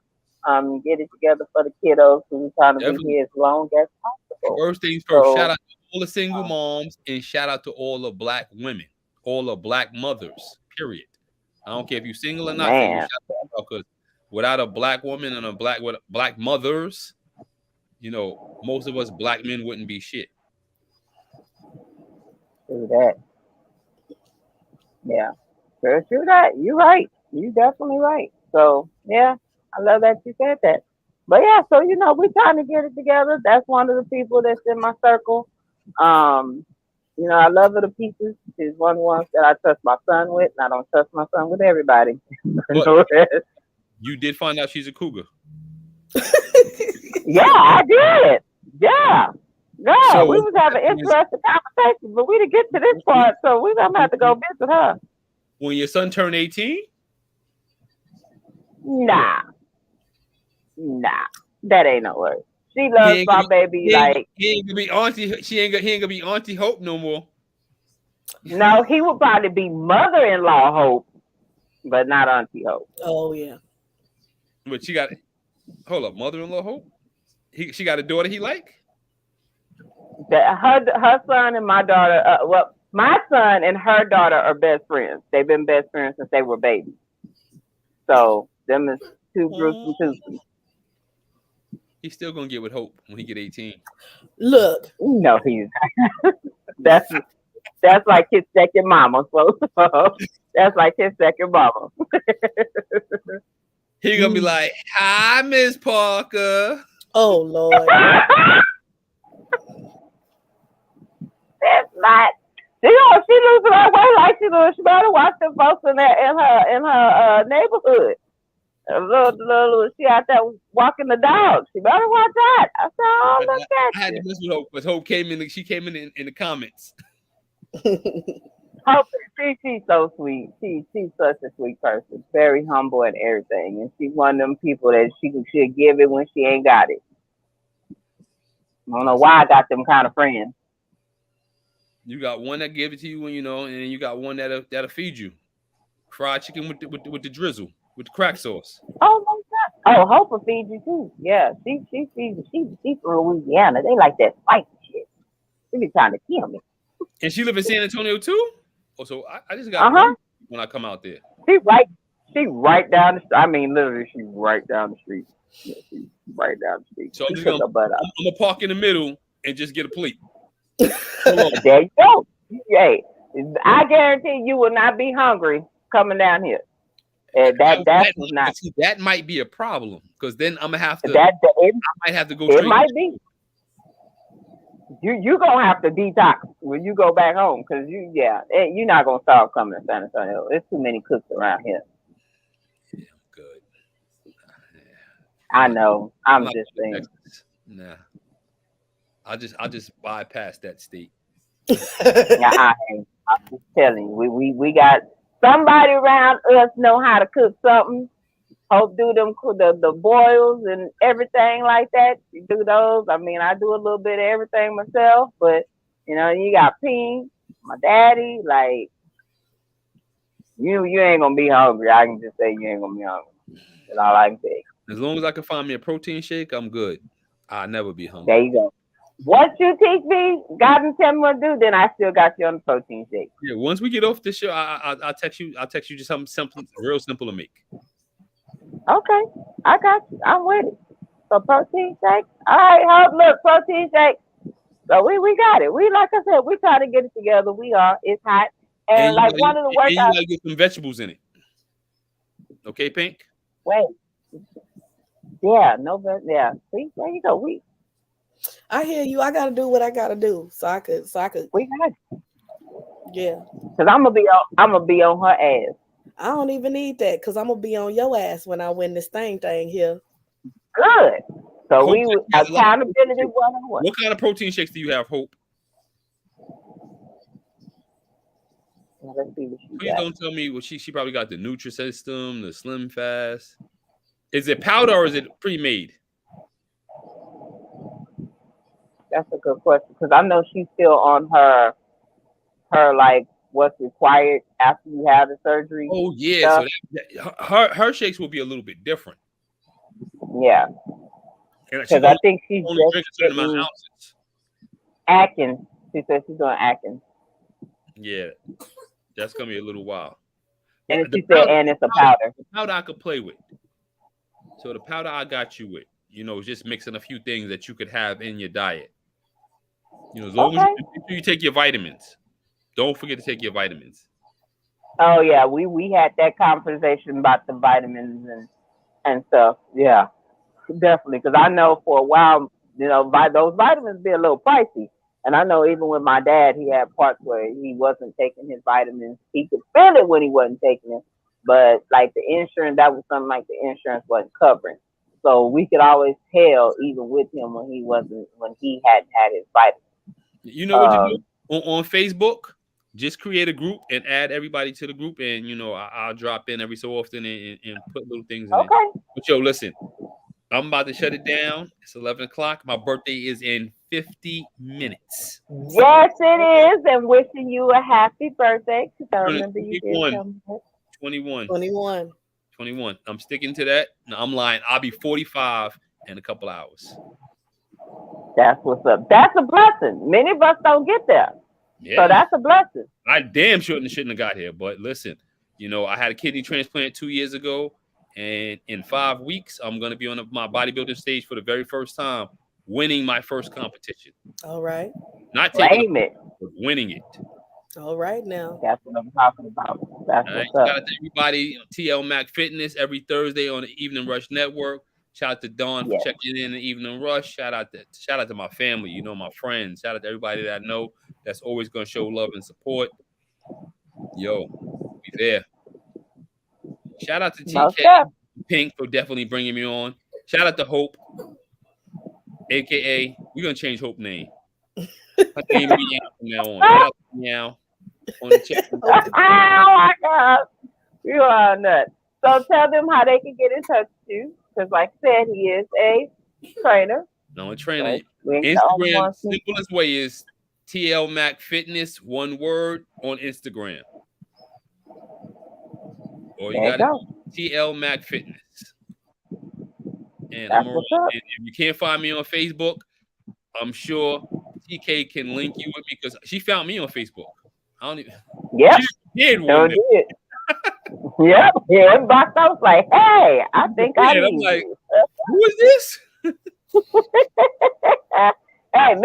Get it together for the kiddos. So we're trying to Definitely. be here as long as possible. First things first. So, Shout out to all the single moms and shout out to all the black women, all the black mothers. Period. I don't care if you're single or not single. man, Shout out, because without a black woman and a black mothers, you know, most of us black men wouldn't be shit. do that. Yeah, sure, true that. You're right. You're definitely right. So, yeah, I love that you said that. But yeah, so you know, we're trying to get it together. That's one of the people that's in my circle. You know, I love her to pieces. She's one of the ones that I trust my son with, and I don't trust my son with everybody. But you did find out she's a cougar. Yeah, I did. Yeah. No, So we was having interesting conversations, but we didn't get to this part, so we're gonna have to go visit her. When your son turned 18? Nah, that ain't no word. She loves my baby like he ain't gonna be auntie. He ain't gonna be Auntie Hope no more. No, he would probably be mother-in-law Hope, but not Auntie Hope. Oh yeah. But she got hold up, mother-in-law Hope. She got a daughter he like. Her son and my daughter. Well, my son and her daughter are best friends. They've been best friends since they were babies. So them is two groups and two. He's still gonna get with Hope when he get 18. Look, no, he's that's like his second mama. So that's like his second mama. He gonna be like, "Hi, Miss Parker." Oh Lord. That's not. She loses her way like she does. She better watch them folks in her neighborhood. Little, she out there walking the dog. She better watch out. I said, "Oh, look at I had to mess with Hope, but Hope came in. She came in the comments. Hope, she's so sweet. She's such a sweet person. Very humble and everything. And she's one of them people that she'll give it when she ain't got it. I don't know why I got them kind of friends. You got one that give it to you when you know, and then you got one that'll feed you. Fried chicken with the drizzle, with the crack sauce. Oh my God! Oh, Hope will feed you too. Yeah, she feeds you. She's from Louisiana. They like that spicy shit. She be trying to kill me. And she live in San Antonio too. Oh, so I just got when I come out there. She right down the street. I mean, literally, she's right down the street. Yeah, she's right down the street. So I'm gonna park in the middle and just get a plate. There you go. Hey, I guarantee you will not be hungry coming down here. That might be a problem because then I'm gonna have to. I might have to go. It might be. You gonna have to detox when you go back home because you're not gonna stop coming to San Antonio. There's too many cooks around here. Yeah, I'm good. I know. I'm just saying. Nah. I'll just bypass that state. I'm just telling you, we got somebody around us know how to cook something. Hope do them the boils and everything like that. You do those. I mean, I do a little bit of everything myself, but you know, you got Pink, my daddy. Like you ain't gonna be hungry. I can just say you ain't gonna be hungry. That's all I can say. As long as I can find me a protein shake, I'm good. I'll never be hungry. There you go. Once you teach me, God and tell me what to do, then I still got you on the protein shake. Yeah, once we get off the show, I'll text you. I'll text you just something real simple to make. Okay, I got you. I'm with it. So protein shake. All right, Hope. Look, protein shake. So we got it. We like I said, we try to get it together. We are. It's hot, and like one of the workouts. And you gotta get some vegetables in it. Okay, Pink. Wait. Yeah. No. Yeah. See, there you go. I hear you. I gotta do what I gotta do, so I could. We got it. Yeah. Cause I'm gonna be on her ass. I don't even need that, cause I'm gonna be on your ass when I win this thing here. Good. So we accountability 101. What kind of protein shakes do you have, Hope? Let's see what she Please got. don't tell me what she probably got the Nutrisystem, the Slim Fast. Is it powder or is it pre-made? That's a good question because I know she's still on her like what's required after you have the surgery. Oh yeah, stuff. So her shakes will be a little bit different. Yeah, because I think she's only drink a certain amount of ounces. Atkins. She said she's doing Atkins. Yeah, that's gonna be a little while. And she said, and it's a powder. The powder I could play with. So the powder I got you with, just mixing a few things that you could have in your diet. As long as you take your vitamins. Don't forget to take your vitamins. Oh yeah, we had that conversation about the vitamins and stuff. Yeah, definitely. Because I know for a while, those vitamins be a little pricey. And I know even with my dad, he had parts where he wasn't taking his vitamins. He could feel it when he wasn't taking it. But like the insurance, that was something like the insurance wasn't covering. So we could always tell even with him when he hadn't had his vitamins. You know what to do on Facebook? Just create a group and add everybody to the group. And, I'll drop in every so often and put little things in. Okay. But yo, listen, I'm about to shut it down. It's 11 o'clock. My birthday is in 50 minutes. Yes, it is. And wishing you a happy birthday. Because I remember you did tell me that. 21. I'm sticking to that. No, I'm lying. I'll be 45 in a couple hours. That's what's up. That's a blessing. Many of us don't get there. Yeah. So that's a blessing. I damn shouldn't have got here. But listen, I had a kidney transplant 2 years ago. And in 5 weeks, I'm going to be on my bodybuilding stage for the very first time, winning my first competition. All right. Not taking it, but winning it. All right now. That's what I'm talking about. That's what's up. Shout out to everybody. TL Mac Fitness every Thursday on the Evening Rush Network. Shout out to Dawn for checking in the Evening Rush. Shout out to my family, my friends. Shout out to everybody that I know that's always going to show love and support. Yo, be there. Shout out to TK Pink for definitely bringing me on. Shout out to Hope, a.k.a. we're going to change Hope name. Her name is Meow from now on. Shout out to Meow on the chat. Oh, my God. You are nuts. So tell them how they can get in touch with you. Because like I said, he is a trainer. No, a trainer. Instagram, simplest way is TL Mac Fitness, one word on Instagram. Or you got TL Mac Fitness. And if you can't find me on Facebook, I'm sure TK can link you with me because she found me on Facebook. I don't even. Yeah. She did one day. Yep. Yeah. Inbox. I was like, hey, I think I need. I'm like, who is this? Hey,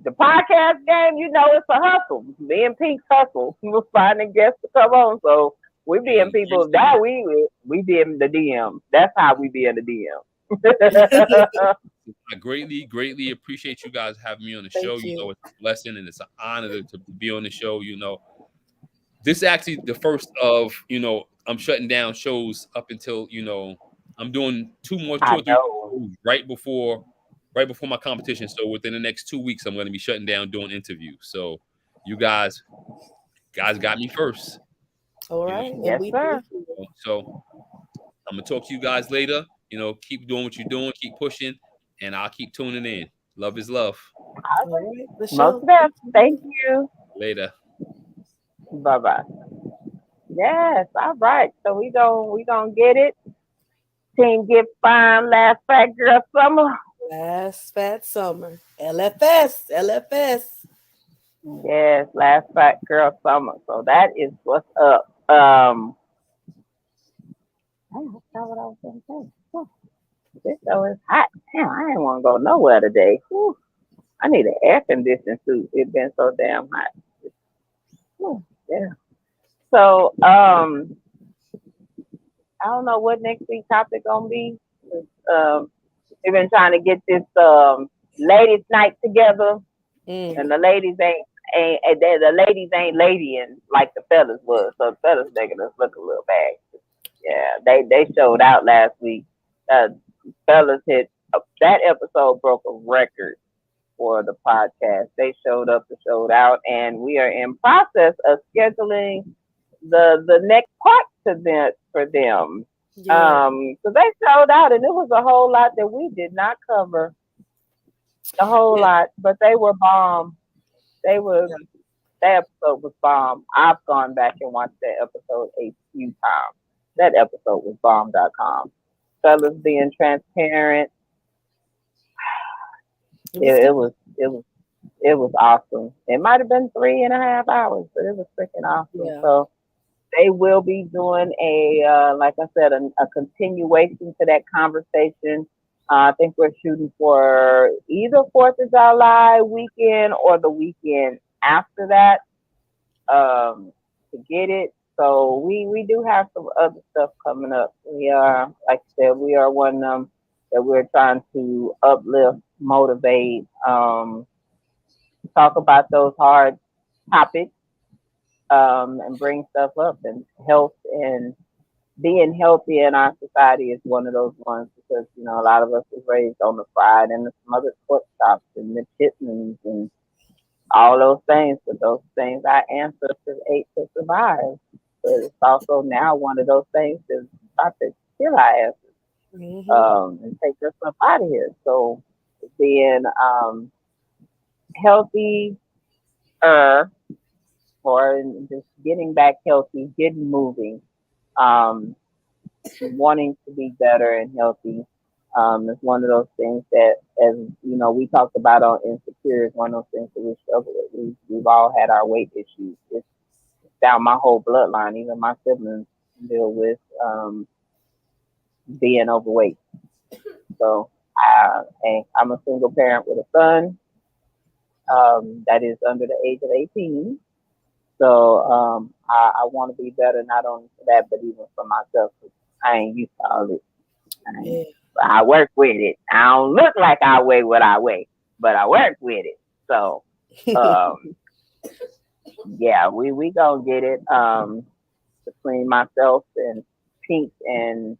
the podcast game, it's a hustle. Me and Pink's hustle. We were finding guests to come on, so we be in people that we be in the DM. That's how we be in the DM. I greatly appreciate you guys having me on the show. It's a blessing and it's an honor to be on the show. This is actually the first of, I'm shutting down shows up until, I'm doing two or three shows right before my competition. So within the next 2 weeks, I'm going to be shutting down doing interviews. So you guys got me first. All right. Yes, sir. So I'm going to talk to you guys later. Keep doing what you're doing, keep pushing, and I'll keep tuning in. Love is love. All right. Most best. Thank you. Later. Bye-bye. Yes, all right. So we gonna get it. Team Get Fine, Last Fat Girl Summer. Last Fat Summer. LFS. Yes, Last Fat Girl Summer. So that is what's up. I forgot what I was gonna say. This show is hot. Damn, I didn't want to go nowhere today. Whew. I need an air conditioning suit. It's been so damn hot. Whew, yeah. So, I don't know what next week's topic gonna be. We've been trying to get this ladies' night together, and the ladies ain't ladying like the fellas was. So the fellas making us look a little bad. Yeah, they showed out last week. Fellas hit that episode broke a record for the podcast. They showed out, and we are in process of scheduling the next part to them for them. Yeah. So they showed out, and it was a whole lot that we did not cover. A whole lot, but they were bomb. They were That episode was bomb. I've gone back and watched that episode a few times. That episode was bomb.com. Fellas being transparent. It was awesome. It might have been 3.5 hours, but it was freaking awesome. Yeah. So they will be doing like I said, a continuation to that conversation. I think we're shooting for either 4th of July weekend or the weekend after that to get it. So we do have some other stuff coming up. We are, like I said, we are one of them that we're trying to uplift, motivate, talk about those hard topics, and bring stuff up. And health and being healthy in our society is one of those ones because, you know, a lot of us was raised on the fried and the smothered pork chops and the chitlins and all those things, but those things our ancestors ate to survive. But it's also now one of those things that's about to kill our asses, and take us up out of here. So being healthy, or just getting back healthy, getting moving, wanting to be better and healthy, is one of those things that, as you know, we talked about on Insecure, is one of those things that we struggle with. We've all had our weight issues. It's down my whole bloodline. Even my siblings deal with being overweight. So I'm a single parent with a son that is under the age of 18. So I want to be better, not only for that, but even for myself. I ain't used to all this. I work with it. I don't look like I weigh what I weigh, but I work with it. So yeah, we gonna get it. Between myself and Pink and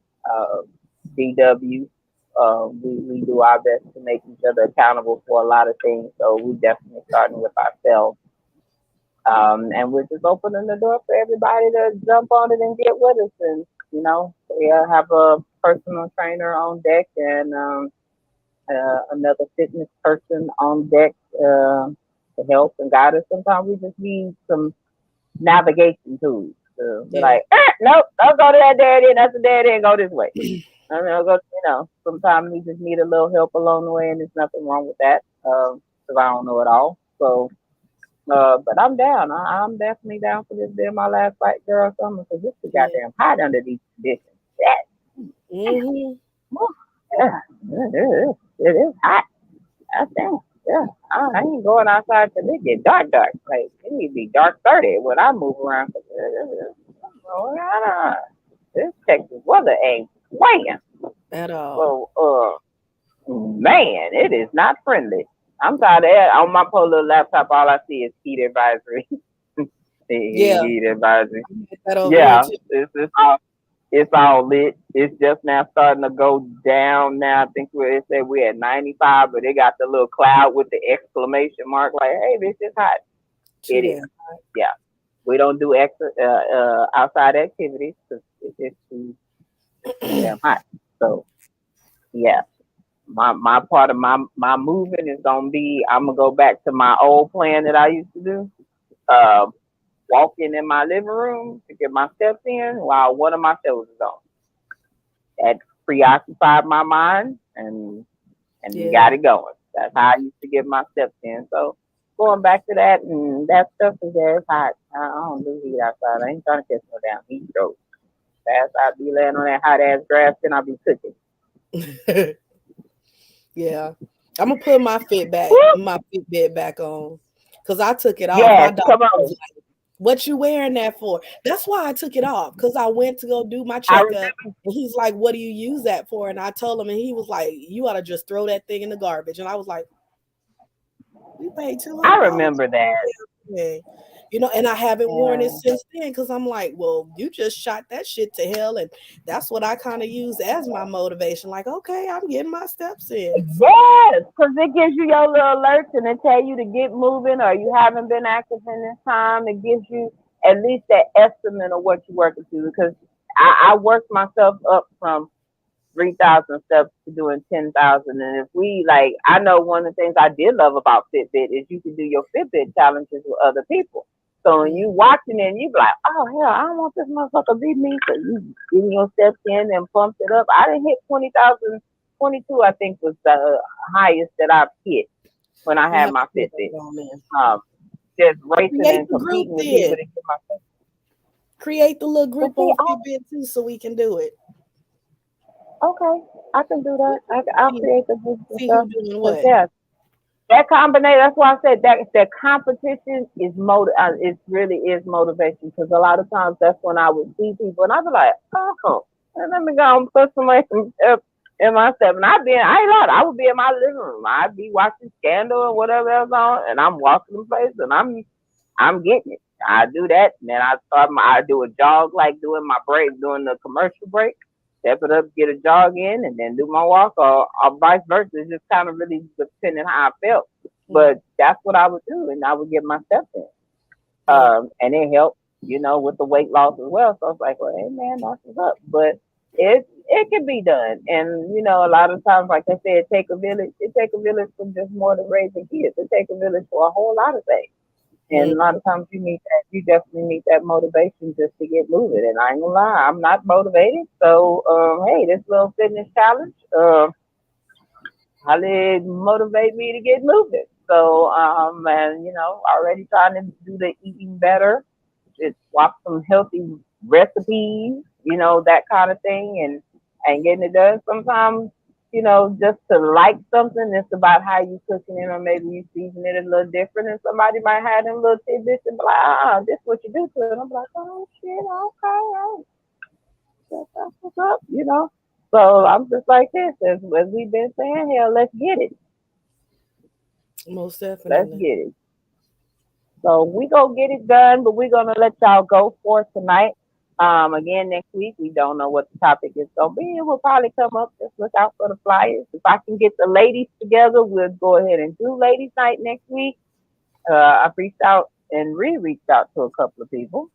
DW, we do our best to make each other accountable for a lot of things. So we definitely starting with ourselves. And we're just opening the door for everybody to jump on it and get with us. And, you know, we have a personal trainer on deck and another fitness person on deck to help and guide us. Sometimes we just need some navigation tools. Be like, nope, don't go to that dead end. That's a dead end. Go this way. I mean, you know, sometimes we just need a little help along the way, and there's nothing wrong with that because I don't know it all. So, but I'm down. I'm definitely down for this being my last fight, girl. Summer, because this is goddamn hot under these conditions. Yeah, it is hot. I think. Yeah, I ain't going outside till it get dark. Like it need to be dark 30 when I move around. This Texas weather ain't playing at all. So, man, it is not friendly. I'm tired of that. On my poor little laptop, all I see is heat advisory. Heat advisory. Yeah, it's all lit. It's just now starting to go down. Now I think it said we're at 95, but they got the little cloud with the exclamation mark. Like, hey, this is hot. It is. Yeah, we don't do extra outside activities because it's too damn hot. So yeah. My part of my moving is gonna be I'm gonna go back to my old plan that I used to do. Walking in my living room to get my steps in while one of my shows is on. That preoccupied my mind and got it going. That's how I used to get my steps in. So going back to that, and that stuff is there. It's hot. I don't do heat outside. I ain't trying to catch no damn heat stroke. Fast I'll be laying on that hot ass grass and I'll be cooking. Yeah, I'm gonna put my Fitbit back on because I took it off. Yeah, come on. Like, what you wearing that for? That's why I took it off because I went to go do my checkup and he's like, "What do you use that for?" And I told him, and he was like, "You ought to just throw that thing in the garbage." And I was like, "We paid $200." I remember that. You know, and I haven't worn it since then because I'm like, well, you just shot that shit to hell. And that's what I kind of use as my motivation. Like, okay, I'm getting my steps in. Yes, because it gives you your little alerts and it tell you to get moving or you haven't been active in this time. It gives you at least that estimate of what you're working through because I worked myself up from 3,000 steps to doing 10,000. And if we like, I know one of the things I did love about Fitbit is you can do your Fitbit challenges with other people. So when you watching it, you be like, oh hell, I don't want this motherfucker to beat me. So you getting your steps in and pumped it up. I didn't hit 20,000, 22 I think was the highest that I've hit when I had my Fitbit. Just racing and competing with people to get my Fitbit. Create the little group on Fitbit too, so we can do it. Okay, I can do that. I'll create the group. See who's doing what. Yes. That combination. That's why I said that competition is it really is motivation, because a lot of times that's when I would see people and I'd be like, oh, let me go and put some in my step. And I would be in my living room. I'd be watching Scandal or whatever else on, and I'm walking in place and I'm getting it. I do that, and then I do a jog, like doing my break, doing the commercial break. Step it up, get a jog in, and then do my walk, or vice versa. It's just kind of really depending how I felt. But that's what I would do, and I would get my steps in. And it helped, with the weight loss as well. So I was like, well, hey man, that's what's up. But it can be done. And, a lot of times, like I said, it takes a village for just more than raising kids. It takes a village for a whole lot of things. And a lot of times you definitely need that motivation just to get moving. And I ain't gonna lie, I'm not motivated. So, hey, this little fitness challenge, probably motivate me to get moving. So, and, already trying to do the eating better, just swap some healthy recipes, that kind of thing, and getting it done. Sometimes, just to like something, it's about how you cooking it, or maybe you season it a little different, and somebody might have them little tidbits and be like, this is what you do to it. And I'm like, oh shit, okay, that's what's up, So I'm just like this, as we've been saying, hell, let's get it. Most definitely. Let's get it. So we gonna get it done, but we're gonna let y'all go for tonight. Again, next week, we don't know what the topic is going to be. It will probably come up. Just look out for the flyers. If I can get the ladies together, we'll go ahead and do ladies' night next week. I've reached out and reached out to a couple of people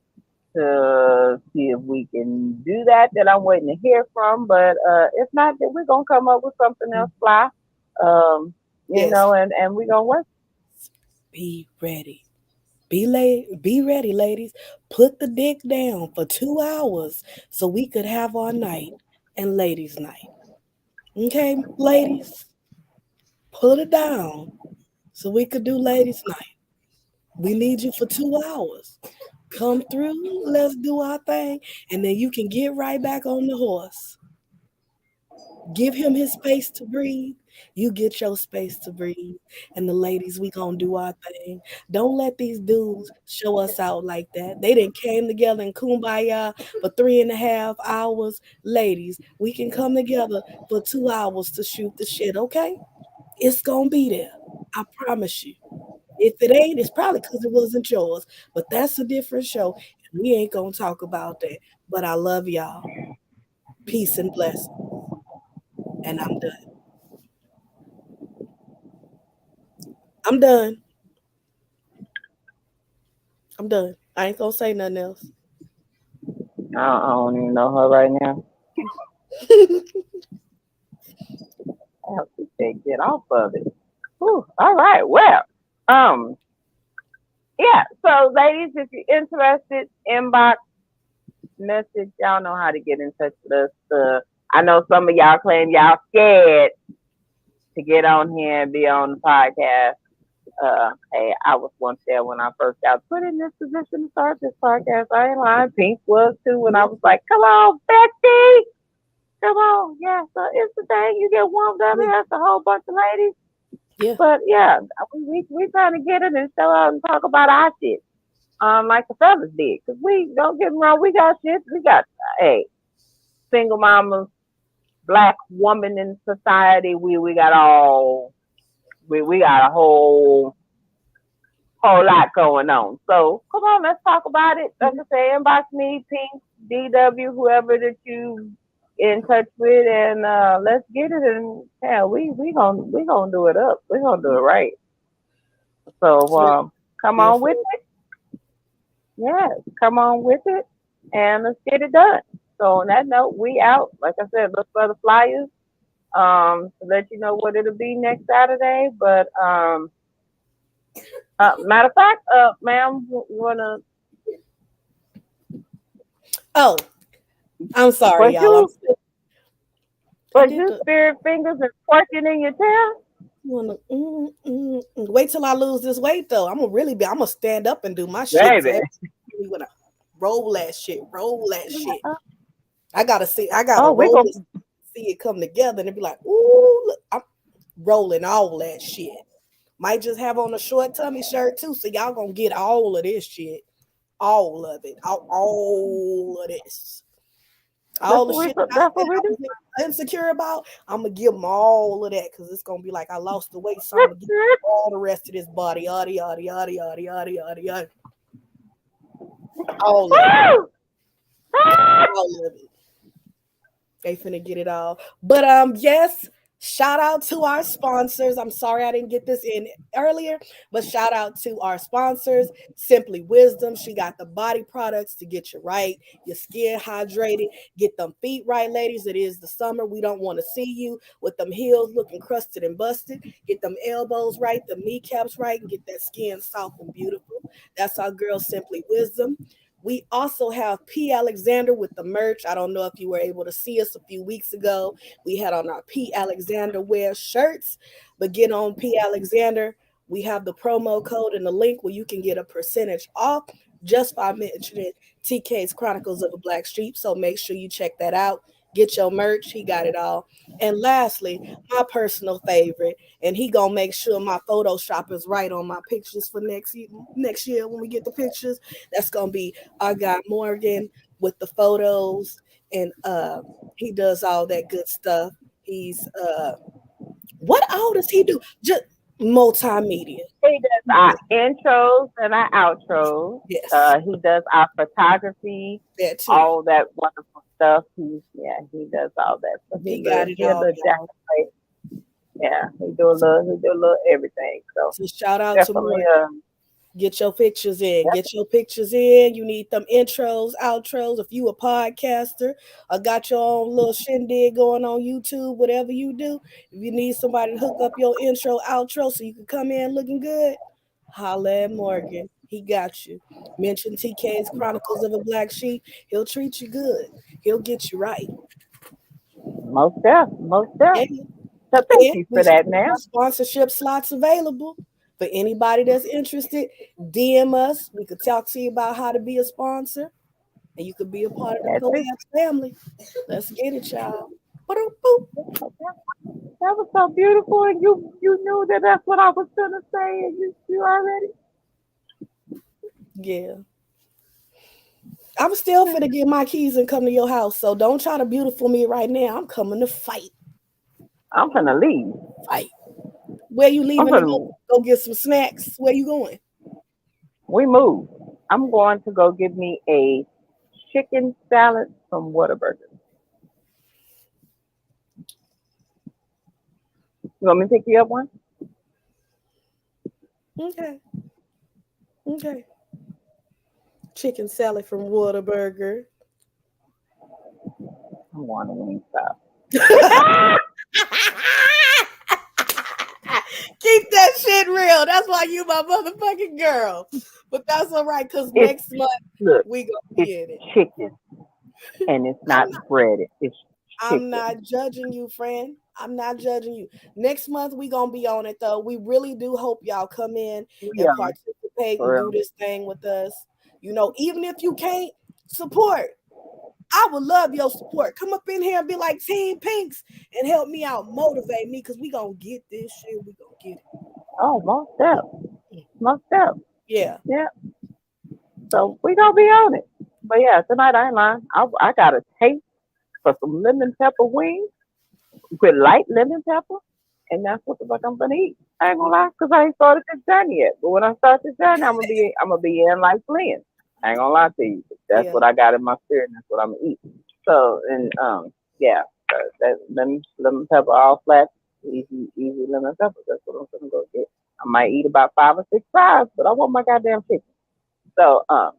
to see if we can do that I'm waiting to hear from. But if not, then we're going to come up with something else fly, and we're going to work. Be ready. Be ready, ladies. Put the dick down for 2 hours so we could have our night and ladies' night. Okay, ladies? Put it down so we could do ladies' night. We need you for 2 hours. Come through, let's do our thing, and then you can get right back on the horse. Give him his space to breathe. You get your space to breathe. And the ladies, we gonna do our thing. Don't let these dudes show us out like that. They done came together in kumbaya for 3.5 hours. Ladies, we can come together for 2 hours to shoot the shit, okay? It's gonna be there. I promise you. If it ain't, it's probably because it wasn't yours. But that's a different show. And we ain't gonna talk about that. But I love y'all. Peace and blessings. And I'm done. I'm done. I ain't gonna say nothing else. I don't even know her right now. I have to get off of it. Whew. All right. Well, yeah. So, ladies, if you're interested, inbox, message. Y'all know how to get in touch with us. I know some of y'all claim y'all scared to get on here and be on the podcast. Hey, I was once there when I first got put in this position to start this podcast. I ain't lying. Pink was too when I was like, come on, Betsy. Come on. Yeah, so it's the thing. You get warmed up. That's a whole bunch of ladies. Yeah. But yeah, we trying to get it and show out and talk about our shit. Like the fellas did. Because we, don't get me wrong, we got shit. We got, single mamas, Black woman in society. We got all, we got a whole lot going on. So come on, let's talk about it. Like I say, inbox me, Pink, DW, whoever that you in touch with, and let's get it. And yeah, we gonna do it up. We gonna do it right. So come on with it. Yeah, come on with it, and let's get it done. So on that note, we out. Like I said, look for the flyers to let you know what it'll be next Saturday. But matter of fact, ma'am, you wanna Oh, I'm sorry, but y'all. you spirit fingers and twerking in your tail? Wait till I lose this weight, though. I'm gonna stand up and do my shit. Baby. When I roll that shit. I gotta we roll this, see it come together, and be like, ooh, look, I'm rolling all that shit. Might just have on a short tummy shirt too, so y'all gonna get all of this shit, all of it, all of this. All the shit I was insecure about, I'm gonna give them all of that because it's gonna be like I lost the weight, so I'm gonna give all the rest of this body, yada yada yada yada yada yada yada. All of it. All of it. They finna get it all. But yes, shout out to our sponsors. I'm sorry I didn't get this in earlier, but shout out to our sponsors. Simply Wisdom. She got the body products to get you right, your skin hydrated, get them feet right, ladies. It is the summer. We don't want to see you with them heels looking crusted and busted. Get them elbows right, the kneecaps right, and get that skin soft and beautiful. That's our girl Simply Wisdom. We also have P. Alexander with the merch. I don't know if you were able to see us a few weeks ago. We had on our P. Alexander wear shirts, but get on P. Alexander. We have the promo code and the link where you can get a percentage off just by mentioning TK's Chronicles of a Black Sheep. So make sure you check that out. Get your merch. He got it all. And lastly, my personal favorite, and he gonna make sure my Photoshop is right on my pictures for next year when we get the pictures. That's gonna be our guy Morgan with the photos, and he does all that good stuff. He's what all does he do? Just multimedia. He does our intros and our outros. Yes. He does our photography, That too. all that wonderful stuff. He does all that. So he got it all. Yeah, he do a little everything. So shout out to Morgan. Get your pictures in. Yep. Get your pictures in. You need them intros, outros. If you a podcaster or got your own little shindig going on YouTube, whatever you do, if you need somebody to hook up your intro, outro so you can come in looking good, holla at Morgan. He got you. Mention TK's Chronicles of a Black Sheep. He'll treat you good. He'll get you right. Most definitely. Yeah. So thank you for that, man. Sponsorship slots available. For anybody that's interested, DM us. We could talk to you about how to be a sponsor, and you could be a part of the Collabs family. Let's get it, y'all. That was so beautiful, and you knew that's what I was gonna say, and you already. Yeah. I'm still finna get my keys and come to your house, so don't try to beautiful me right now. I'm coming to fight. I'm gonna leave. Fight. Where you leaving to go get some snacks? Where you going? We move. I'm going to go get me a chicken salad from Whataburger. You want me to pick you up one? Okay. Chicken salad from Whataburger. I want a Wingstop. Keep that shit real. That's why you my motherfucking girl. But that's all right, because next month we gonna be in it. Chicken. And it's not breaded. It's chicken. I'm not judging you, friend. I'm not judging you. Next month we gonna be on it though. We really do hope y'all come in and participate and do this thing with us. You know, even if you can't support, I would love your support. Come up in here and be like Team Pinks and help me out, motivate me, because we gonna get this shit. We gonna get it. Oh, most up. Yeah. So we gonna be on it. But yeah, tonight I ain't lying. I got a taste for some lemon pepper wings with light lemon pepper, and that's what the fuck I'm gonna eat. I ain't gonna lie, because I ain't started this journey yet. But when I start this journey, I'm gonna be in like Flynn. I ain't gonna lie to you. That's what I got in my spirit, and that's what I'm gonna eat. So that lemon pepper all flat, easy lemon pepper. That's what I'm gonna go get. I might eat about 5 or 6 fries, but I want my goddamn chicken. So so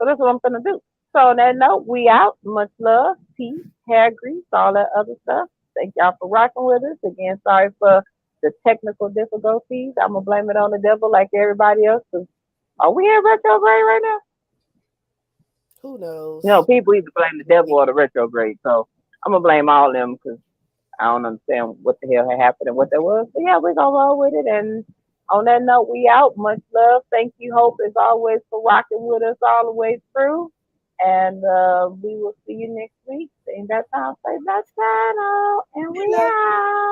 that's what I'm gonna do. So on that note, we out. Much love, peace, hair grease, all that other stuff. Thank y'all for rocking with us. Again, sorry for the technical difficulties. I'm gonna blame it on the devil like everybody else. Are we in retrograde right now? Who knows? People either blame the devil or the retrograde. So I'm gonna blame all of them because I don't understand what the hell had happened and what that was. But yeah, we're gonna roll with it. And on that note, we out. Much love. Thank you, Hope, as always, for rocking with us all the way through. And we will see you next week. Same that time, same that channel. And we out.